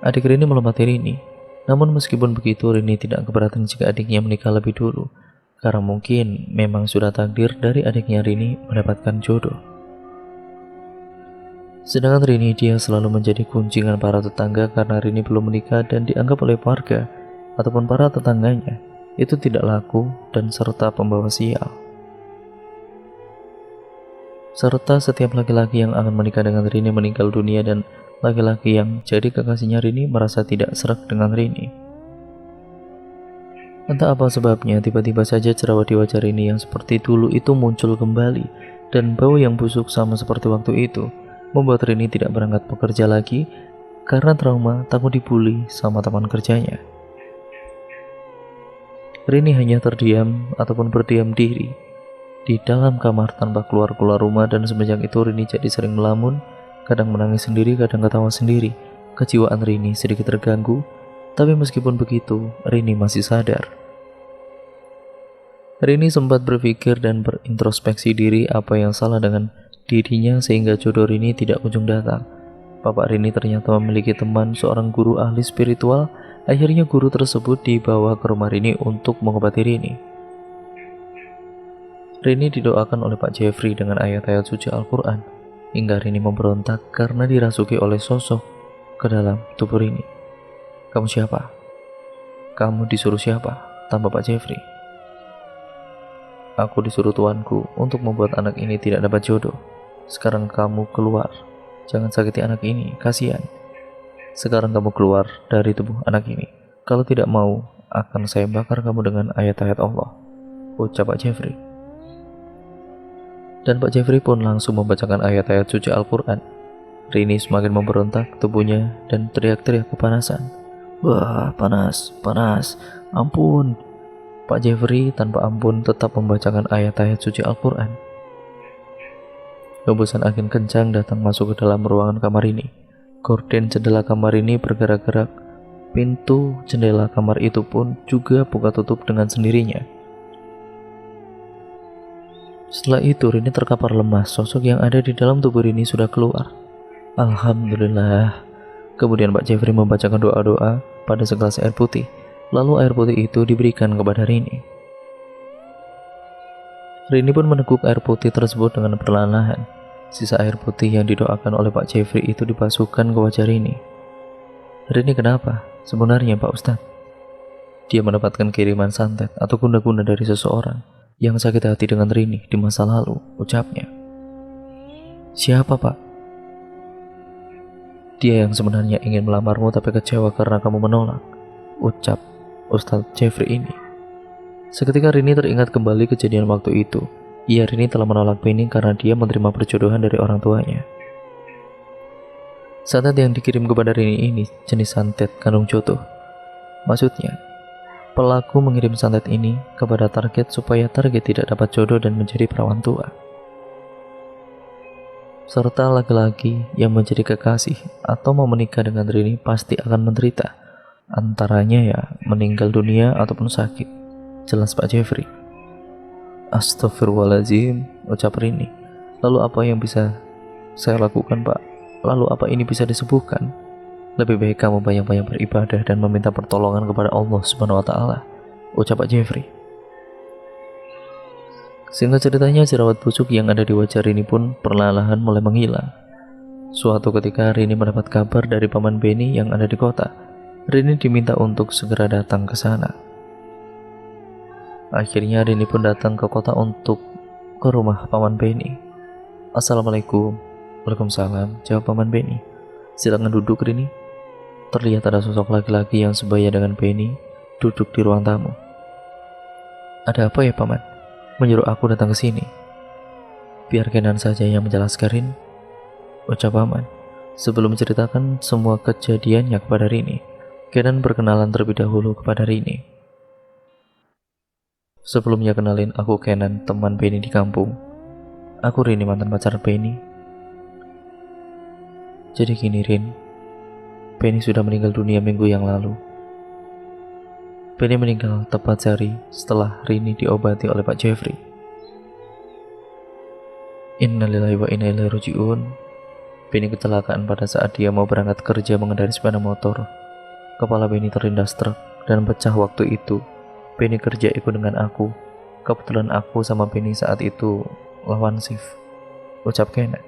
S1: Adik Rini melompati Rini. Namun meskipun begitu, Rini tidak keberatan jika adiknya menikah lebih dulu, karena mungkin memang sudah takdir dari adiknya Rini mendapatkan jodoh. Sedangkan Rini, dia selalu menjadi kuncingan para tetangga karena Rini belum menikah dan dianggap oleh warga ataupun para tetangganya itu tidak laku dan serta pembawa sial. Serta setiap laki-laki yang akan menikah dengan Rini meninggal dunia dan laki-laki yang jadi kekasihnya Rini merasa tidak serak dengan Rini. Entah apa sebabnya, tiba-tiba saja jerawat di wajah Rini yang seperti dulu itu muncul kembali, dan bau yang busuk sama seperti waktu itu membuat Rini tidak berangkat bekerja lagi karena trauma takut dibully sama teman kerjanya. Rini hanya terdiam ataupun berdiam diri di dalam kamar tanpa keluar-keluar rumah, dan semenjak itu Rini jadi sering melamun, kadang menangis sendiri, kadang ketawa sendiri. Kejiwaan Rini sedikit terganggu, tapi meskipun begitu, Rini masih sadar. Rini sempat berpikir dan berintrospeksi diri apa yang salah dengan dirinya sehingga jodoh Rini tidak kunjung datang. Bapak Rini ternyata memiliki teman seorang guru ahli spiritual. Akhirnya guru tersebut dibawa ke rumah Rini untuk mengobati Rini. Rini didoakan oleh Pak Jeffrey dengan ayat-ayat suci Al-Quran, hingga Rini memberontak karena dirasuki oleh sosok ke dalam tubuh Rini. "Kamu siapa? Kamu disuruh siapa?" Tambah Pak Jeffrey. "Aku disuruh tuanku untuk membuat anak ini tidak dapat jodoh. Sekarang kamu keluar. Jangan sakiti anak ini, kasihan. Sekarang kamu keluar dari tubuh anak ini. Kalau tidak mau, akan saya bakar kamu dengan ayat-ayat Allah," ucap Pak Jeffrey. Dan Pak Jeffrey pun langsung membacakan ayat-ayat suci Al-Quran. Rini semakin memberontak tubuhnya dan teriak-teriak kepanasan. "Wah, panas, panas, ampun." Pak Jeffrey tanpa ampun tetap membacakan ayat-ayat suci Al-Quran. Hembusan angin kencang datang masuk ke dalam ruangan kamar ini. Gorden jendela kamar ini bergerak-gerak. Pintu jendela kamar itu pun juga buka tutup dengan sendirinya. Setelah itu Rini terkapar lemas. Sosok yang ada di dalam tubuh Rini sudah keluar. Alhamdulillah. Kemudian Pak Jeffrey membacakan doa-doa pada segelas air putih. Lalu air putih itu diberikan kepada Rini. Rini pun meneguk air putih tersebut dengan perlahan-lahan. Sisa air putih yang didoakan oleh Pak Jeffrey itu dipasukkan ke wajah Rini. "Rini kenapa? Sebenarnya Pak Ustadz?" Dia mendapatkan kiriman santet atau guna-guna dari seseorang yang sakit hati dengan Rini di masa lalu, ucapnya. "Siapa Pak?" "Dia yang sebenarnya ingin melamarmu tapi kecewa karena kamu menolak," ucap Ustadz Jeffrey ini. Seketika Rini teringat kembali kejadian waktu itu. Iya, Rini telah menolak Penny karena dia menerima perjodohan dari orang tuanya. Santet yang dikirim kepada Rini ini jenis santet kandung jodoh. Maksudnya, pelaku mengirim santet ini kepada target supaya target tidak dapat jodoh dan menjadi perawan tua. Serta laki-laki yang menjadi kekasih atau mau menikah dengan Rini pasti akan menderita. Antaranya ya meninggal dunia ataupun sakit. Jelas Pak Jeffrey. "Astagfirullahaladzim," ucap Rini. "Lalu apa yang bisa saya lakukan Pak? Lalu apa ini bisa disembuhkan?" "Lebih baik kamu banyak-banyak beribadah dan meminta pertolongan kepada Allah Subhanahu wa Ta'ala," ucap Pak Jeffrey. Singkat ceritanya, jerawat busuk yang ada di wajah Rini pun perlahan-lahan mulai menghilang. Suatu ketika Rini mendapat kabar dari Paman Benny yang ada di kota. Rini diminta untuk segera datang ke sana. Akhirnya Rini pun datang ke kota untuk ke rumah Paman Benny. "Assalamualaikum." "Waalaikumsalam," jawab Paman Benny. "Silakan duduk Rini." Terlihat ada sosok laki-laki yang sebaya dengan Benny duduk di ruang tamu. "Ada apa ya Paman? Menyuruh aku datang ke sini?" "Biar Kenan saja yang menjelaskan Rin," ucap Paman. Sebelum menceritakan semua kejadiannya kepada Rini, Kenan berkenalan terlebih dahulu kepada Rini. "Sebelumnya kenalin, aku Kenan, teman Benny di kampung. Aku Rini, mantan pacar Benny. Jadi gini Rin, Benny sudah meninggal dunia minggu yang lalu. Benny meninggal tepat sehari setelah Rini diobati oleh Pak Jeffrey. Innalillahi wa inna ilaihi raji'un. Benny kecelakaan pada saat dia mau berangkat kerja mengendarai sepeda motor. Kepala Benny terlindas truk dan pecah waktu itu. Benny kerja ikut dengan aku. Kebetulan aku sama Benny saat itu lawan shift, ucap Kenan.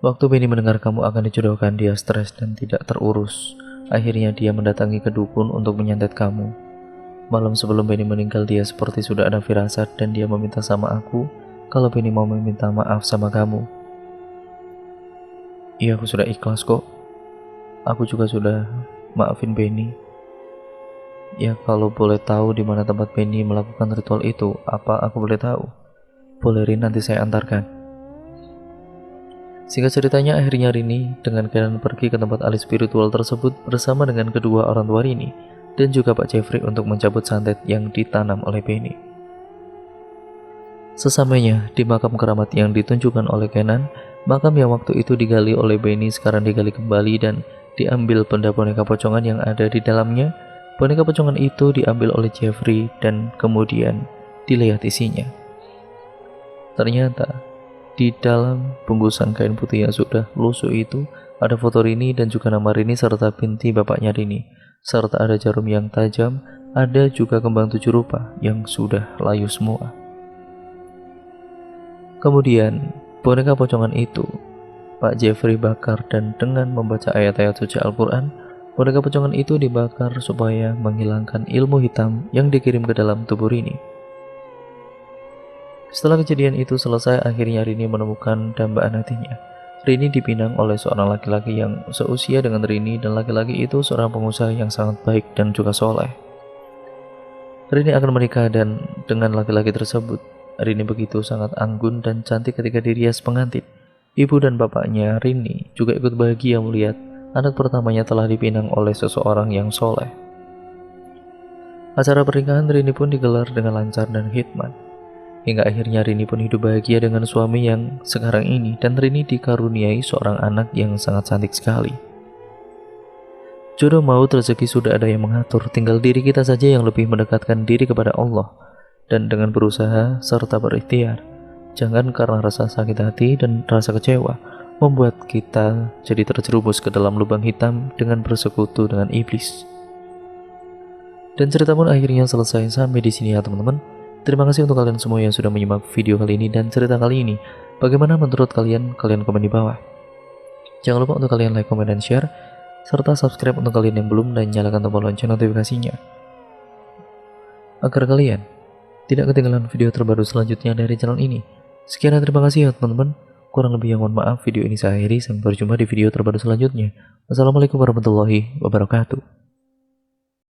S1: Waktu Benny mendengar kamu akan dijodohkan, dia stres dan tidak terurus. Akhirnya dia mendatangi ke dukun untuk menyantet kamu. Malam sebelum Benny meninggal, dia seperti sudah ada firasat dan dia meminta sama aku kalau Benny mau meminta maaf sama kamu. Iya, aku sudah ikhlas kok. Aku juga sudah maafin Benny. Ya, kalau boleh tahu di mana tempat Benny melakukan ritual itu, apa aku boleh tahu? Boleh Rin, nanti saya antarkan. Singkat ceritanya, akhirnya Rini dengan Kenan pergi ke tempat ahli spiritual tersebut bersama dengan kedua orang tua Rini dan juga Pak Jeffrey untuk mencabut santet yang ditanam oleh Benny. Sesampainya di makam keramat yang ditunjukkan oleh Kenan, makam yang waktu itu digali oleh Benny sekarang digali kembali dan diambil benda boneka pocongan yang ada di dalamnya. Boneka pocongan itu diambil oleh Jeffrey dan kemudian dilihat isinya. Ternyata di dalam bungkusan kain putih yang sudah lusuh itu ada foto Rini dan juga nama Rini serta binti bapaknya Rini, serta ada jarum yang tajam, ada juga kembang 7 rupa yang sudah layu semua. Kemudian boneka pocongan itu Pak Jeffrey bakar dan dengan membaca ayat-ayat suci Al-Quran, boneka pocongan itu dibakar supaya menghilangkan ilmu hitam yang dikirim ke dalam tubuh Rini. Setelah kejadian itu selesai, akhirnya Rini menemukan dambaan hatinya. Rini dipinang oleh seorang laki-laki yang seusia dengan Rini dan laki-laki itu seorang pengusaha yang sangat baik dan juga soleh. Rini akan menikah dan dengan laki-laki tersebut. Rini begitu sangat anggun dan cantik ketika dirias pengantin. Ibu dan bapaknya Rini juga ikut bahagia melihat anak pertamanya telah dipinang oleh seseorang yang soleh. Acara pernikahan Rini pun digelar dengan lancar dan hikmat. Hingga akhirnya Rini pun hidup bahagia dengan suami yang sekarang ini dan Rini dikaruniai seorang anak yang sangat cantik sekali. Jodoh maut rezeki sudah ada yang mengatur, tinggal diri kita saja yang lebih mendekatkan diri kepada Allah dan dengan berusaha serta berikhtiar. Jangan karena rasa sakit hati dan rasa kecewa membuat kita jadi terjerumus ke dalam lubang hitam dengan bersekutu dengan iblis. Dan cerita pun akhirnya selesai sampai di sini ya teman-teman. Terima kasih untuk kalian semua yang sudah menyimak video kali ini dan cerita kali ini. Bagaimana menurut kalian? Kalian komen di bawah. Jangan lupa untuk kalian like, comment, dan share, serta subscribe untuk kalian yang belum dan nyalakan tombol lonceng notifikasinya agar kalian tidak ketinggalan video terbaru selanjutnya dari channel ini. Sekian dan terima kasih ya teman-teman. Kurang lebih yang mohon maaf, video ini saya akhiri. Sampai berjumpa di video terbaru selanjutnya. Wassalamualaikum warahmatullahi wabarakatuh.